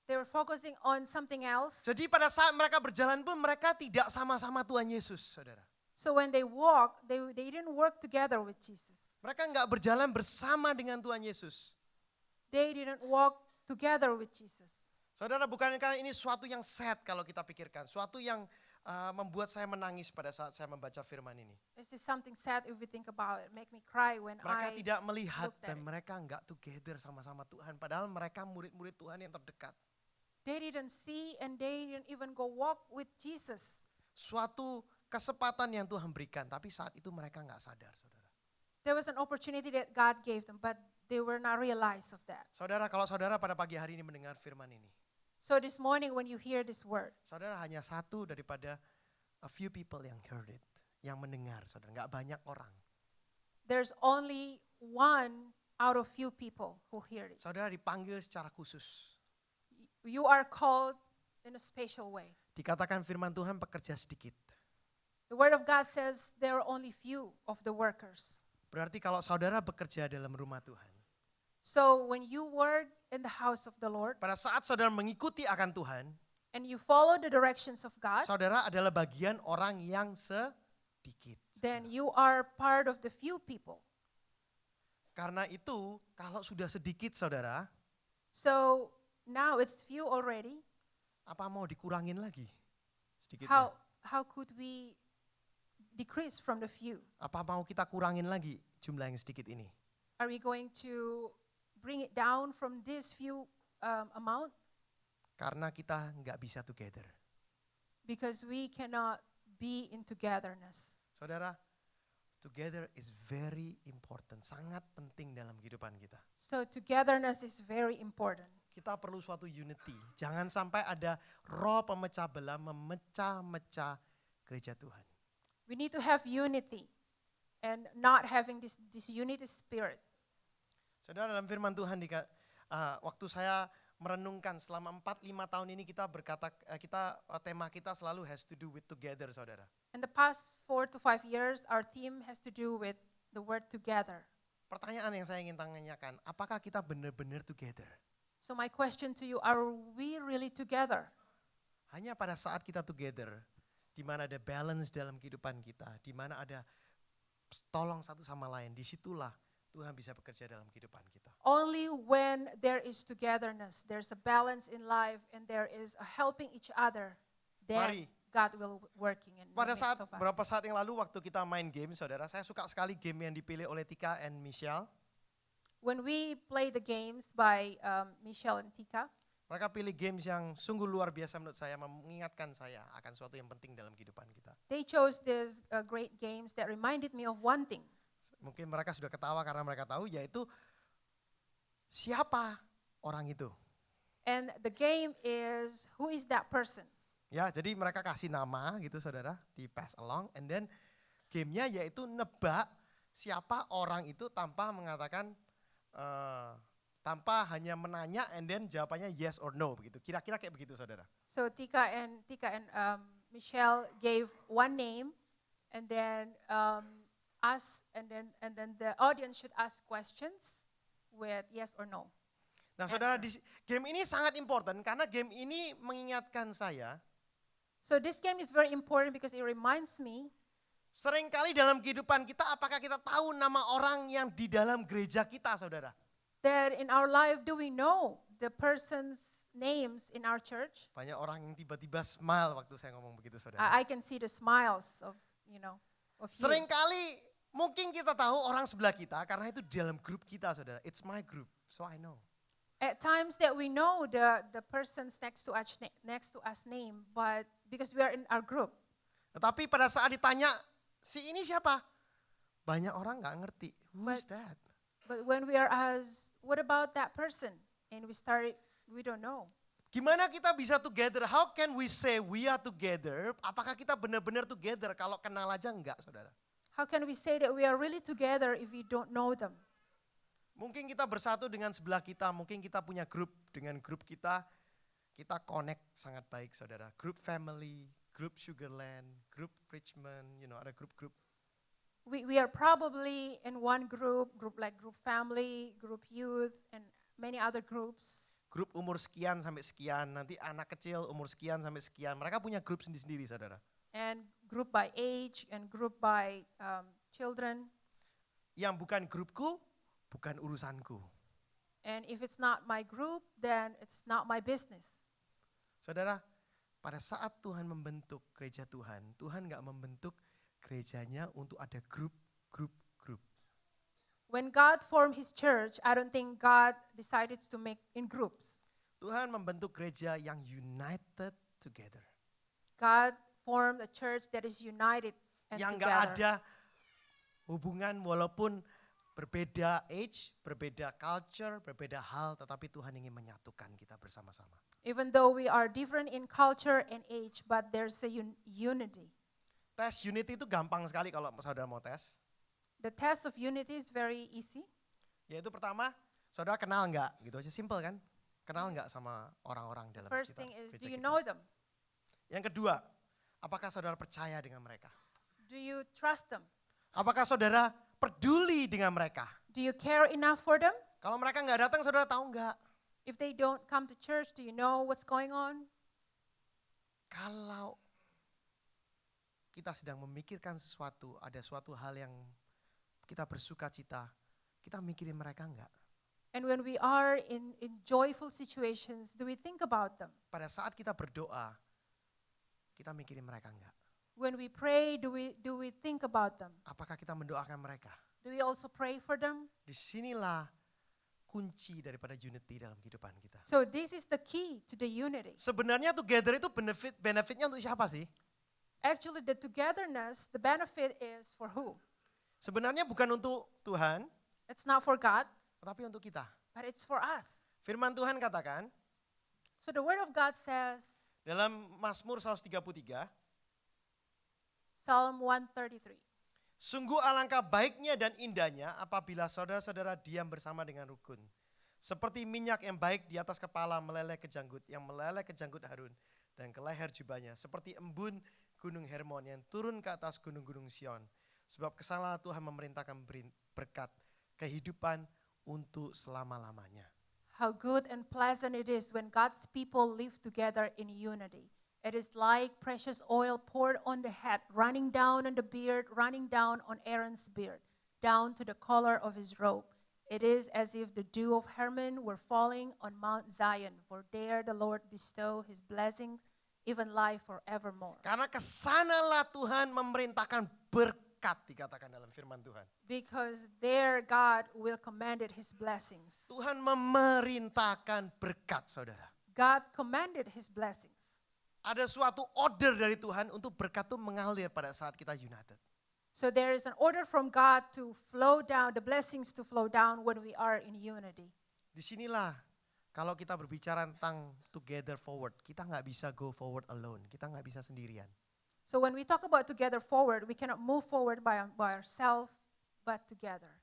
They were focusing on something else. Jadi pada saat mereka berjalan pun mereka tidak sama-sama Tuhan Yesus, saudara. So when they walked, they didn't work together with Jesus. Mereka enggak berjalan bersama dengan Tuhan Yesus. They didn't walk together with Jesus. Saudara, bukankah ini suatu yang sad kalau kita pikirkan? Suatu yang membuat saya menangis pada saat saya membaca firman ini. This is something sad if we think about it. Make me cry when Mereka I tidak melihat looked at dan it. mereka enggak together sama-sama Tuhan. Padahal mereka murid-murid Tuhan yang terdekat. They didn't see and they didn't even go walk with Jesus. Suatu kesempatan yang Tuhan berikan, tapi saat itu mereka enggak sadar, saudara. There was an opportunity that God gave them, but they were not realized of that. Saudara, kalau saudara pada pagi hari ini mendengar firman ini, So this morning when you hear this word, saudara hanya satu daripada a few people yang heard it, yang mendengar, saudara. Enggak banyak orang. there's only one out of few people who hear it. Saudara dipanggil secara khusus. You are called in a special way. Dikatakan firman Tuhan pekerja sedikit. The word of God says there are only few of the workers. Berarti kalau saudara bekerja dalam rumah Tuhan, So when you work in the house of the Lord pada saat saudara mengikuti akan Tuhan, and you follow the directions of God, saudara adalah bagian orang yang sedikit. then you are part of the few people. Karena itu, kalau sudah sedikit saudara, So now it's few already. apa mau dikurangin lagi sedikitnya? How could we decrease from the few? Apa mau kita kurangin lagi jumlah yang sedikit ini? Are we going to bring it down from this few amount? Karena kita nggak bisa together. Because we cannot be in togetherness. Saudara, together is very important, sangat penting dalam kehidupan kita. So togetherness is very important. Kita perlu suatu unity. Jangan sampai ada roh pemecah belah memecah-mecah gereja Tuhan. We need to have unity and not having this unity spirit. Saudara, dalam firman Tuhan waktu saya merenungkan selama 4-5 tahun ini kita berkata tema kita selalu has to do with together, saudara. In the past 4 to 5 years, our theme has to do with the word together. Pertanyaan yang saya ingin tanyakan, apakah kita benar-benar together? So my question to you, are we really together? Hanya pada saat kita together, di mana ada balance dalam kehidupan kita, di mana ada tolong satu sama lain, disitulah Tuhan bisa bekerja dalam kehidupan kita. Only when there is togetherness, there's a balance in life, and there is a helping each other, then Mari. God will working in the Pada midst saat of us. beberapa saat yang lalu waktu kita main game, saudara, saya suka sekali game yang dipilih oleh Tika and Michelle. When we play the games by Michelle and Tika, Mereka pilih games yang sungguh luar biasa menurut saya, mengingatkan saya akan sesuatu yang penting dalam kehidupan kita. they chose these great games that reminded me of one thing. Mungkin mereka sudah ketawa karena mereka tahu, yaitu siapa orang itu. And the game is, who is that person? Ya, jadi mereka kasih nama gitu saudara, di pass along, and then gamenya yaitu nebak siapa orang itu tanpa mengatakan, tanpa hanya menanya, and then jawabannya yes or no begitu. Kira-kira kayak begitu saudara. So Tika and Michelle gave one name, and then us, and then the audience should ask questions with yes or no. Nah saudara, game ini sangat important karena game ini mengingatkan saya, So this game is very important because it reminds me seringkali dalam kehidupan kita, apakah kita tahu nama orang yang di dalam gereja kita saudara? that in our life, do we know the person's names in our church? Banyak orang yang tiba-tiba smile waktu saya ngomong begitu saudara. I can see the smiles of you. Seringkali mungkin kita tahu orang sebelah kita karena itu di dalam grup kita saudara. It's my group, so I know. At times that we know the persons next to us name, but because we are in our group. Tetapi pada saat ditanya, si ini siapa? Banyak orang nggak ngerti. Who's that? But when we are asked, what about that person? And we don't know. Gimana kita bisa together? How can we say we are together? Apakah kita benar-benar together kalau kenal aja enggak saudara? How can we say that we are really together if we don't know them? Mungkin kita bersatu dengan sebelah kita, mungkin kita punya grup, dengan grup kita connect sangat baik saudara. Grup family, grup Sugarland, grup Richmond, ada grup-grup. We are probably in one group like group family, group youth, and many other groups. Grup umur sekian sampai sekian, nanti anak kecil umur sekian sampai sekian. Mereka punya grup sendiri-sendiri saudara. And group by age and group by children. Yang bukan grupku, bukan urusanku. And if it's not my group, then it's not my business. Saudara, pada saat Tuhan membentuk gereja Tuhan, Tuhan gak membentuk gerejanya untuk ada grup. When God formed His church, I don't think God decided to make in groups. Tuhan membentuk gereja yang united together. God formed a church that is united and Yang together. gak ada hubungan walaupun berbeda age, berbeda culture, berbeda hal, tetapi Tuhan ingin menyatukan kita bersama-sama. Even though we are different in culture and age, but there's a unity. Tes unity itu gampang sekali kalau saudara mau tes. The test of unity is very easy. Yaitu pertama, saudara kenal nggak? Gitu aja, simple kan? Kenal nggak sama orang-orang dalam First sekitar thing is, gereja do you kita? know them? Yang kedua, apakah saudara percaya dengan mereka? Do you trust them? Apakah saudara peduli dengan mereka? Do you care enough for them? Kalau mereka nggak datang, saudara tahu nggak? If they don't come to church, do you know what's going on? Kalau kita sedang memikirkan sesuatu, ada suatu hal yang kita bersuka cita, kita mikirin mereka enggak? And when we are in joyful situations, do we think about them? Pada saat kita berdoa, kita mikirin mereka enggak? When we pray, do we think about them? Apakah kita mendoakan mereka? Do we also pray for them? Disinilah kunci daripada unity dalam kehidupan kita. So this is the key to the unity. Sebenarnya together itu benefitnya untuk siapa sih? Actually, the togetherness, the benefit is for who? Sebenarnya bukan untuk Tuhan, It's not for God, tetapi untuk kita. but it's for us. Firman Tuhan katakan So the word of God says, dalam Mazmur 133, Psalm 133. sungguh alangkah baiknya dan indahnya apabila saudara-saudara diam bersama dengan rukun. Seperti minyak yang baik di atas kepala meleleh ke janggut, yang meleleh ke janggut Harun dan ke leher jubahnya. Seperti embun gunung Hermon yang turun ke atas gunung-gunung Sion. Sebab kesanalah Tuhan memerintahkan berkat kehidupan untuk selama-lamanya. How good and pleasant it is when God's people live together in unity. It is like precious oil poured on the head, running down on the beard, running down on Aaron's beard, down to the collar of his robe. It is as if the dew of Hermon were falling on Mount Zion, for there the Lord bestow his blessings, even life forevermore. Karena kesanalah Tuhan memerintahkan berkat, dikatakan dalam firman Tuhan. Because there God will commanded his blessings. Tuhan memerintahkan berkat, saudara. God commanded his blessings. Ada suatu order dari Tuhan untuk berkat itu mengalir pada saat kita united. So there is an order from God to flow down, the blessings to flow down when we are in unity. Disinilah kalau kita berbicara tentang together forward, kita nggak bisa go forward alone, kita nggak bisa sendirian. So when we talk about together forward, we cannot move forward by ourselves, but together.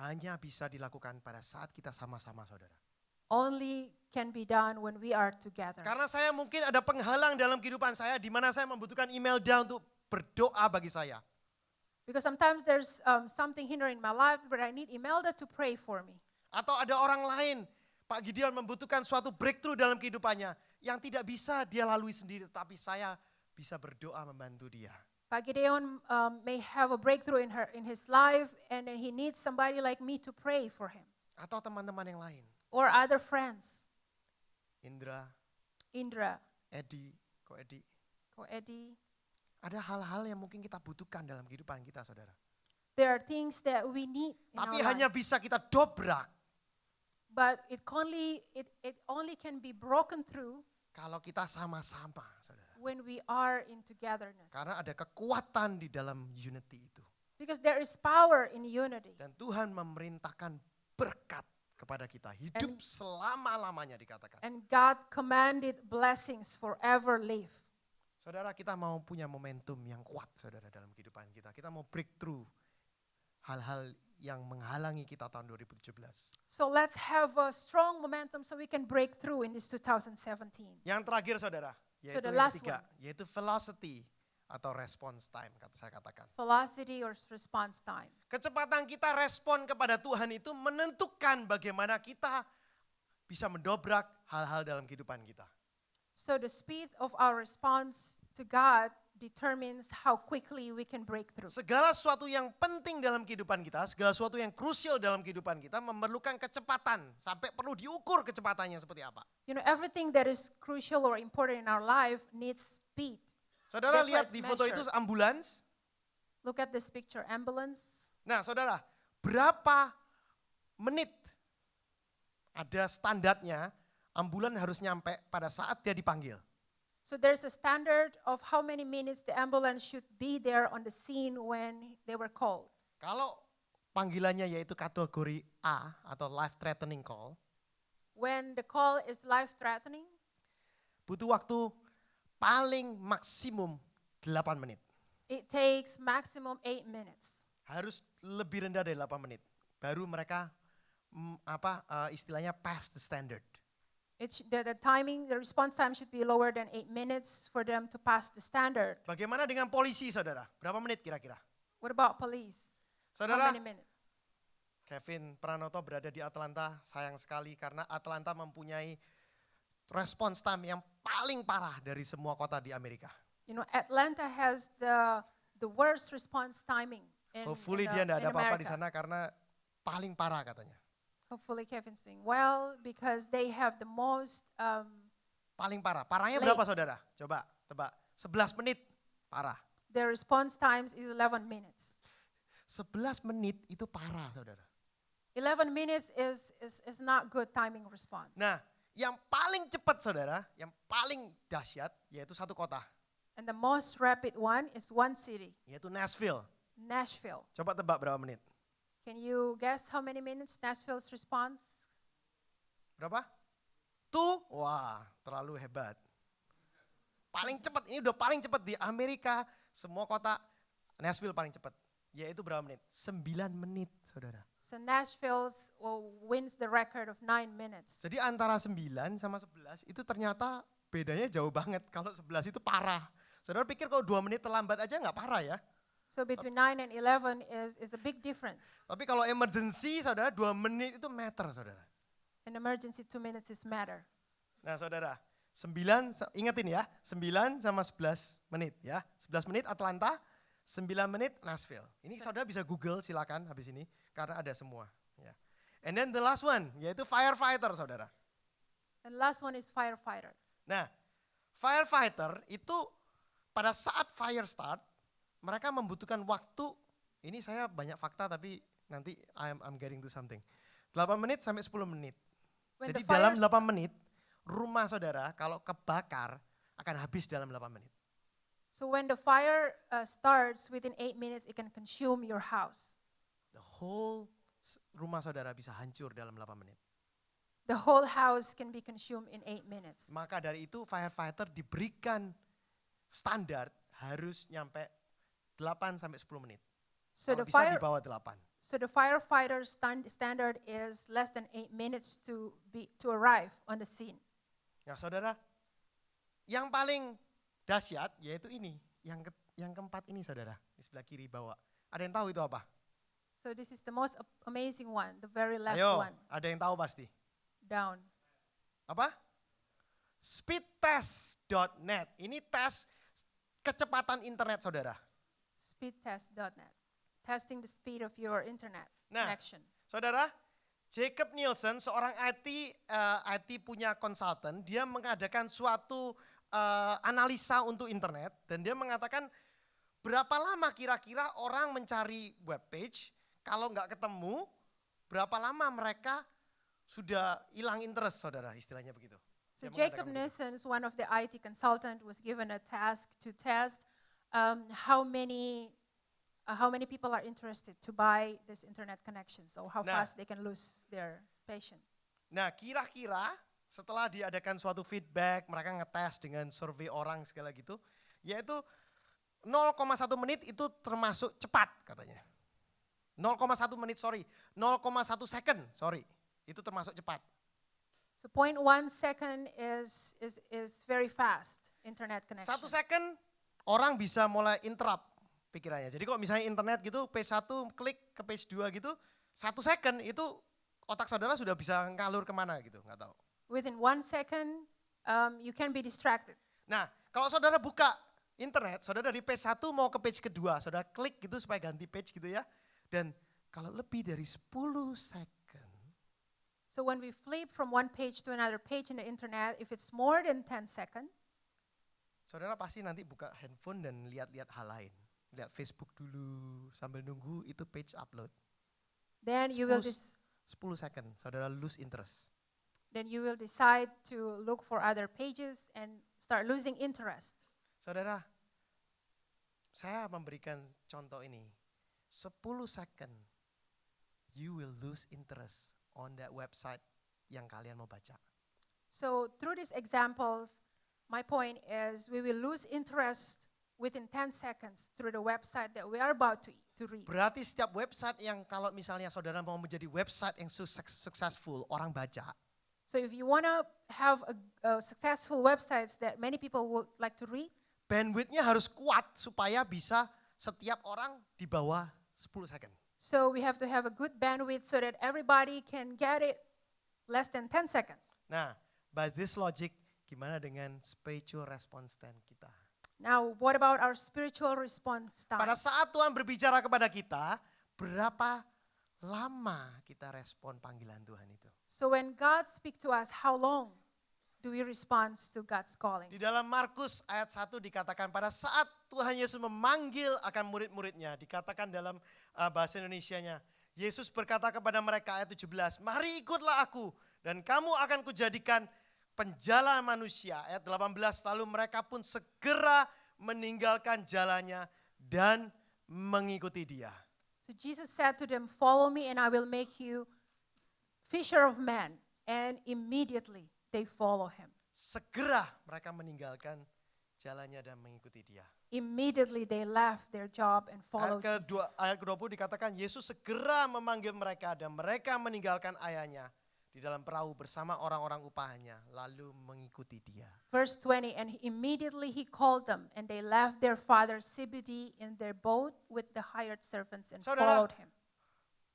Hanya bisa dilakukan pada saat kita sama-sama, saudara. Only can be done when we are together. Karena saya mungkin ada penghalang dalam kehidupan saya di mana saya membutuhkan Imelda untuk berdoa bagi saya. Because sometimes there's something hindering my life, but I need Imelda to pray for me. Atau ada orang lain, Pak Gideon membutuhkan suatu breakthrough dalam kehidupannya yang tidak bisa dia lalui sendiri, tapi saya bisa berdoa membantu dia. Pak Gideon may have a breakthrough in his life, and then he needs somebody like me to pray for him. Atau teman-teman yang lain, Or other friends, Indra, Indra, Edi, Ko Edi. or Eddie. Ada hal-hal yang mungkin kita butuhkan dalam kehidupan kita, saudara. There are things that we need in Tapi our hanya life, bisa kita dobrak but it only can be broken through kalau kita sama-sama, saudara. when we are in togetherness. Karena ada kekuatan di dalam unity itu. Because there is power in unity. Dan Tuhan memerintahkan berkat kepada kita. Hidup selama-lamanya dikatakan. And God commanded blessings forever live. Saudara, kita mau punya momentum yang kuat, saudara, dalam kehidupan kita. Kita mau breakthrough hal-hal yang menghalangi kita tahun 2017. So let's have a strong momentum so we can break through in this 2017. Yang terakhir, saudara, yaitu the yang last ketiga, yaitu velocity atau response time, kata saya katakan. Velocity or response time. Kecepatan kita respon kepada Tuhan itu menentukan bagaimana kita bisa mendobrak hal-hal dalam kehidupan kita. So the speed of our response to God determines how quickly we can break through. Segala sesuatu yang penting dalam kehidupan kita, segala sesuatu yang krusial dalam kehidupan kita memerlukan kecepatan. Sampai perlu diukur kecepatannya seperti apa. You know, everything that is crucial or important in our life needs speed. Saudara That's why lihat it's di foto itu measured. ambulans. Look at this picture, ambulance. Nah saudara, berapa menit ada standarnya ambulan harus nyampe pada saat dia dipanggil. So there's a standard of how many minutes the ambulance should be there on the scene when they were called. Kalau panggilannya yaitu kategori A atau life threatening call, When the call is life-threatening, butuh waktu paling maksimum 8 menit. it takes maximum 8 minutes. Harus lebih rendah dari 8 menit. Baru mereka istilahnya pass the standard. The timing, the response time should be lower than 8 minutes for them to pass the standard. Bagaimana dengan polisi, saudara? Berapa menit kira-kira? What about police? How Saudara, many minutes? Kevin Pranoto berada di Atlanta, sayang sekali karena Atlanta mempunyai response time yang paling parah dari semua kota di Amerika. You know, Atlanta has the worst response timing in Hopefully in, dia the- enggak in ada apa-apa di America. sana karena paling parah katanya. Hopefully Kevin's doing well because they have the most Paling parah. Parahnya Late. berapa saudara? Coba tebak. 11 menit parah. their response times is 11 minutes. 11 menit itu parah saudara. 11 minutes is not good timing response. Nah, yang paling cepat saudara, yang paling dahsyat yaitu satu kota, And the most rapid one is one city, yaitu Nashville. Nashville. Coba tebak berapa menit? Can you guess how many minutes Nashville's response? Berapa? Tuh, wah terlalu hebat. Paling cepat, ini udah paling cepat di Amerika, semua kota Nashville paling cepat. Yaitu berapa menit? 9 menit saudara. So Nashville's wins the record of 9 minutes. Jadi antara 9 sama 11 itu ternyata bedanya jauh banget. Kalau 11 itu parah. Saudara pikir kalau 2 menit terlambat aja nggak parah ya. So between 9 and 11 is a big difference. Tapi kalau emergency saudara 2 menit itu matter saudara. In emergency, 2 minutes is matter. Nah saudara, ingetin ya, 9 sama 11 menit ya. 11 menit Atlanta, 9 menit Nashville. Ini saudara bisa Google silakan habis ini karena ada semua. Ya. And then the last one yaitu firefighter saudara. And last one is firefighter. Nah, firefighter itu pada saat fire start, mereka membutuhkan waktu, ini saya banyak fakta tapi nanti I'm getting to something. 8 menit sampai 10 menit. When Jadi the dalam fire 8 menit, rumah saudara kalau kebakar akan habis dalam 8 menit. So when the fire starts, within 8 minutes, it can consume your house. The whole rumah saudara bisa hancur dalam 8 menit. The whole house can be consumed in 8 minutes. Maka dari itu firefighter diberikan standar harus nyampe 8 sampai 10 menit. So Kalau the bisa fire, di bawah 8. so the firefighter standard is less than 8 minutes to arrive on the scene. Nah saudara, yang paling dahsyat yaitu ini, yang keempat ini saudara, di sebelah kiri bawah. Ada yang tahu itu apa? So this is the most amazing one, the very last Ayo, one, ada yang tahu pasti. down. Apa? Speedtest.net. Ini tes kecepatan internet saudara. Speedtest.net, testing the speed of your internet Nah. connection. Saudara, Jacob Nielsen, seorang IT punya konsultan, dia mengadakan suatu analisa untuk internet dan dia mengatakan berapa lama kira-kira orang mencari web page, kalau nggak ketemu, berapa lama mereka sudah hilang interest, saudara, istilahnya begitu. So Dia Jacob mengatakan begitu. Nielsen, one of the IT consultant, was given a task to test how many people are interested to buy this internet connection, so how Nah. fast they can lose their patient. Nah, kira-kira setelah diadakan suatu feedback, mereka ngetes dengan survei orang segala gitu, yaitu 0,1 menit itu termasuk cepat katanya. 0,1 menit, 0,1 second, itu termasuk cepat. So 0.1 second is very fast internet connection. 1 second orang bisa mulai interrupt pikirannya. Jadi kalau misalnya internet gitu, page 1 klik ke page 2 gitu, 1 second itu otak saudara sudah bisa ngalur kemana gitu, nggak tahu. Within 1 second, you can be distracted. Nah, kalau saudara buka internet, saudara dari page 1 mau ke page kedua, saudara klik gitu supaya ganti page gitu ya. Dan kalau lebih dari 10 second, So when we flip from one page to another page in the internet, if it's more than 10 seconds, saudara pasti nanti buka handphone dan lihat-lihat hal lain. Lihat Facebook dulu sambil nunggu itu page upload. then you will 10 second, saudara lose interest. decide to look for other pages and start losing interest. Saudara, saya memberikan contoh ini. 10 second, you will lose interest on that website yang kalian mau baca. So through these examples, my point is we will lose interest within 10 seconds through the website that we are about to read. Berarti setiap website yang kalau misalnya saudara mau menjadi website yang successful, orang baca, So if you want to have a successful websites that many people would like to read, bandwidth-nya harus kuat supaya bisa setiap orang di bawah 10 second. So we have to have a good bandwidth so that everybody can get it less than 10 seconds. Nah, by this logic, gimana dengan spiritual response time kita? Now, what about our spiritual response time? Pada saat Tuhan berbicara kepada kita, berapa lama kita respon panggilan Tuhan itu? So when God speaks to us, how long do we respond to God's calling? Di dalam Markus ayat 1 dikatakan pada saat Tuhan Yesus memanggil akan murid-muridnya, dikatakan dalam bahasa Indonesianya, Yesus berkata kepada mereka ayat 17, mari ikutlah aku dan kamu akan kujadikan penjala manusia. Ayat 18, lalu mereka pun segera meninggalkan jalannya dan mengikuti dia. So Jesus said to them, follow me and I will make you fisher of men. And immediately they follow him. Segera mereka meninggalkan jalannya dan mengikuti dia. Immediately they left their job and followed Jesus. Ayat ke-20 dikatakan Yesus segera memanggil mereka dan mereka meninggalkan ayahnya di dalam perahu bersama orang-orang upahnya lalu mengikuti dia. Verse 20, and immediately he called them and they left their father Zebedee in their boat with the hired servants and followed him.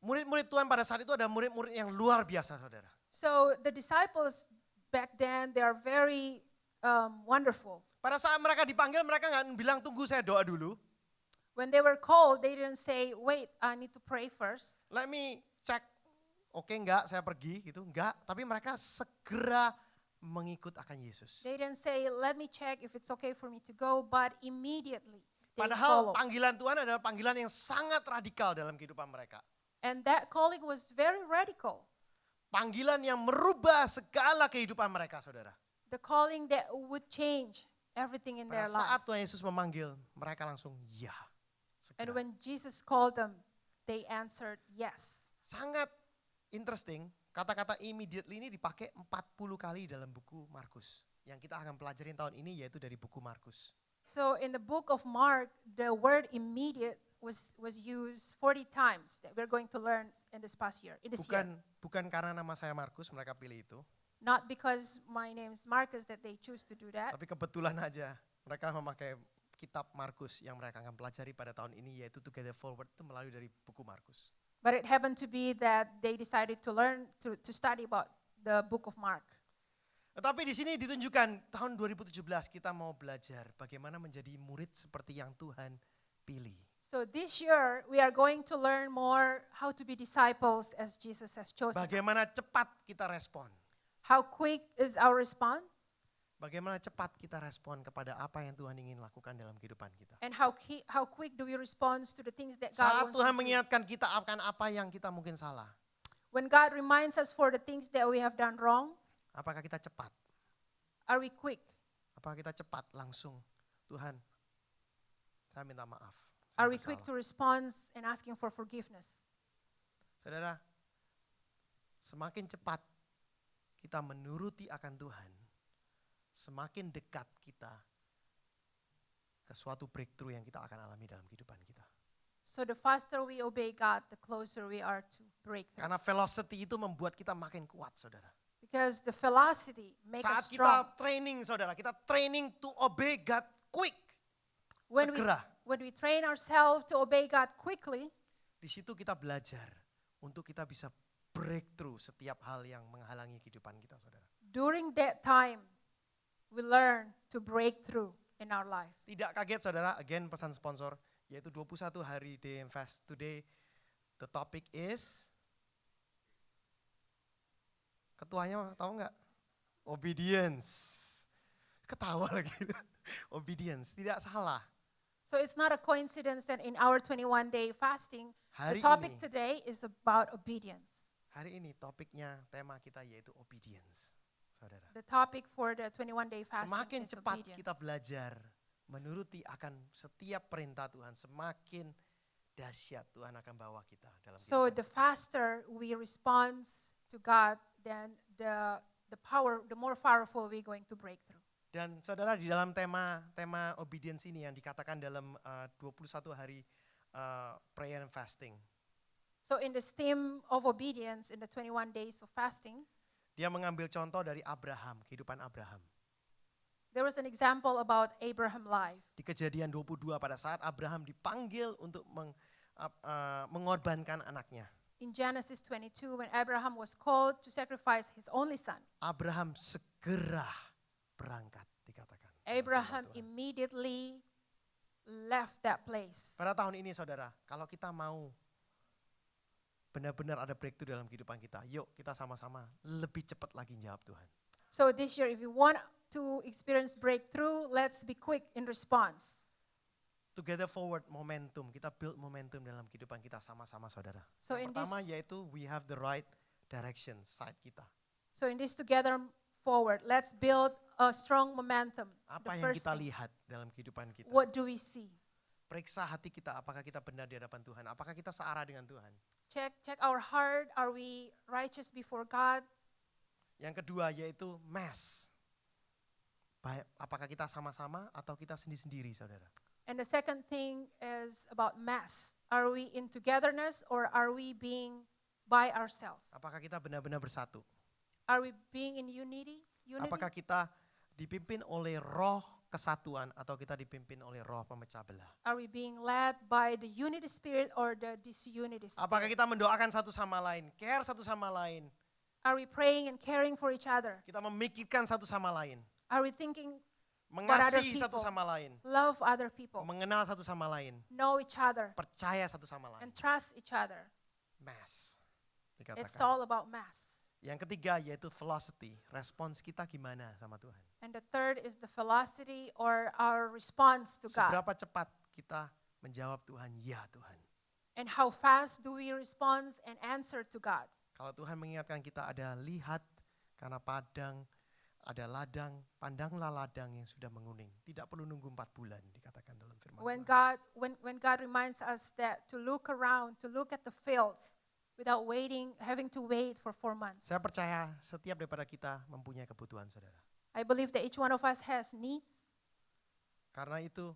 Murid-murid Tuhan pada saat itu ada murid-murid yang luar biasa, saudara. So the disciples back then, they are very wonderful. Pada saat mereka dipanggil, mereka nggak bilang tunggu saya doa dulu. When they were called, they didn't say, wait, I need to pray first. Let me check. Oke, enggak, saya pergi gitu, enggak. Tapi mereka segera mengikut akan Yesus. They didn't say, let me check if it's okay for me to go, but immediately they Padahal follow. panggilan Tuhan adalah panggilan yang sangat radikal dalam kehidupan mereka. And that calling was very radical. Panggilan yang merubah segala kehidupan mereka, saudara. The calling that would change everything in Pada their saat life. Tuhan Yesus memanggil, mereka langsung ya. And Segera. when Jesus called them, they answered yes. Sangat interesting, kata-kata immediately ini dipakai 40 kali dalam buku Markus. Yang kita akan pelajarin tahun ini yaitu dari buku Markus. So in the book of Mark, the word immediate was used 40 times that we're going to learn in this past year. Bukan karena nama saya Markus mereka pilih itu, Not because my name is Marcus that they choose to do that, tapi kebetulan aja mereka memakai kitab Markus yang mereka akan pelajari pada tahun ini yaitu Together Forward itu melalui dari buku Markus. but it happened to be that they decided to learn to study about the book of Mark. Tetapi di sini ditunjukkan tahun 2017 kita mau belajar bagaimana menjadi murid seperti yang Tuhan pilih. So this year we are going to learn more how to be disciples as Jesus has chosen. Bagaimana cepat kita respon. How quick is our response? Bagaimana cepat kita respon kepada apa yang Tuhan ingin lakukan dalam kehidupan kita. And how quick do we respond to the things that God Saat wants Tuhan to do? mengingatkan kita akan apa yang kita mungkin salah. When God reminds us for the things that we have done wrong, Apakah kita cepat? are we quick? Apakah kita cepat langsung, Tuhan, saya minta maaf. Saya Are we quick to bersalah." respond and asking for forgiveness? Saudara, semakin cepat kita menuruti akan Tuhan, semakin dekat kita ke suatu breakthrough yang kita akan alami dalam kehidupan kita. So the faster we obey God, the closer we are to breakthrough. Karena velocity itu membuat kita makin kuat, saudara. Because the velocity makes Saat us kita strong. training, saudara, kita training to obey God quick. When Segera. we train ourselves to obey God quickly, Di situ kita belajar untuk kita bisa breakthrough setiap hal yang menghalangi kehidupan kita, saudara. during that time, we learn to break through in our life. Tidak kaget, saudara, again pesan sponsor, yaitu 21 hari Day and Fast. Today, the topic is, ketuanya tahu nggak? Obedience. Ketawa lagi. Obedience, tidak salah. So it's not a coincidence that in our 21-day fasting, Hari the topic ini. today is about obedience. Hari ini topiknya, tema kita yaitu obedience, saudara. The topic for the 21-day fasting Semakin is cepat obedience. kita belajar menuruti akan setiap perintah Tuhan, semakin dahsyat Tuhan akan bawa kita dalam So kehidupan. the faster we respond to God, then the more powerful we're going to break through. Dan saudara, di dalam tema obedience ini yang dikatakan dalam 21 hari prayer and fasting, So in this theme of obedience in the 21 days of fasting, dia mengambil contoh dari Abraham, kehidupan Abraham. there was an example about Abraham's life. Di Kejadian 22 pada saat Abraham dipanggil untuk mengorbankan anaknya. In Genesis 22, when Abraham was called to sacrifice his only son, Abraham segera berangkat dikatakan. dalam Abraham firman Tuhan. immediately left that place. Pada tahun ini saudara, kalau kita mau benar-benar ada breakthrough dalam kehidupan kita, yuk kita sama-sama lebih cepat lagi jawab Tuhan. So this year, if you want to experience breakthrough, let's be quick in response. Together forward momentum, kita build momentum dalam kehidupan kita sama-sama saudara. So Yang in pertama this- yaitu we have the right direction side kita. So in this together forward, let's build a strong momentum. Apa The yang first kita thing, lihat dalam kehidupan kita? what do we see? Periksa hati kita, apakah kita benar di hadapan Tuhan? Apakah kita searah dengan Tuhan? Check our heart. Are we righteous before God? Yang kedua yaitu mass. Baik, apakah kita sama-sama atau kita sendiri-sendiri saudara? And the second thing is about mass. Are we in togetherness or are we being by ourselves? Apakah kita benar-benar bersatu? Are we being in unity? Apakah kita dipimpin oleh roh kesatuan atau kita dipimpin oleh roh pemecah belah? Are we being led by the unity spirit or the disunity spirit? Apakah kita mendoakan satu sama lain, care satu sama lain, Are we praying and caring for each other? kita memikirkan satu sama lain, Are we thinking, mengasihi people. satu sama lain, love other people, mengenal satu sama lain, know each other, percaya satu sama lain? and trust each other? Mass. It's Dikatakan. all about mass. Yang ketiga yaitu velocity, respons kita gimana sama Tuhan? And the third is the velocity or our response to God. Seberapa cepat kita menjawab Tuhan, ya Tuhan. And how fast do we respond and answer to God? Kalau Tuhan mengingatkan kita ada lihat karena ada ladang, pandanglah ladang yang sudah menguning. Tidak perlu nunggu 4 bulan dikatakan dalam firman When Tuhan. when God reminds us that to look around, to look at the fields without having to wait for 4 months. Saya percaya setiap daripada kita mempunyai kebutuhan saudara. I believe that each one of us has needs. Karena itu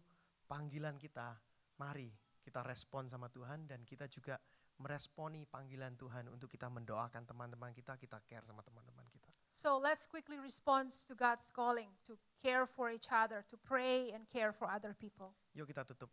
panggilan kita, mari kita respon sama Tuhan dan kita juga meresponi panggilan Tuhan untuk kita mendoakan teman-teman kita care sama teman-teman kita. So let's quickly respond to God's calling to care for each other, to pray and care for other people. Yuk kita tutup.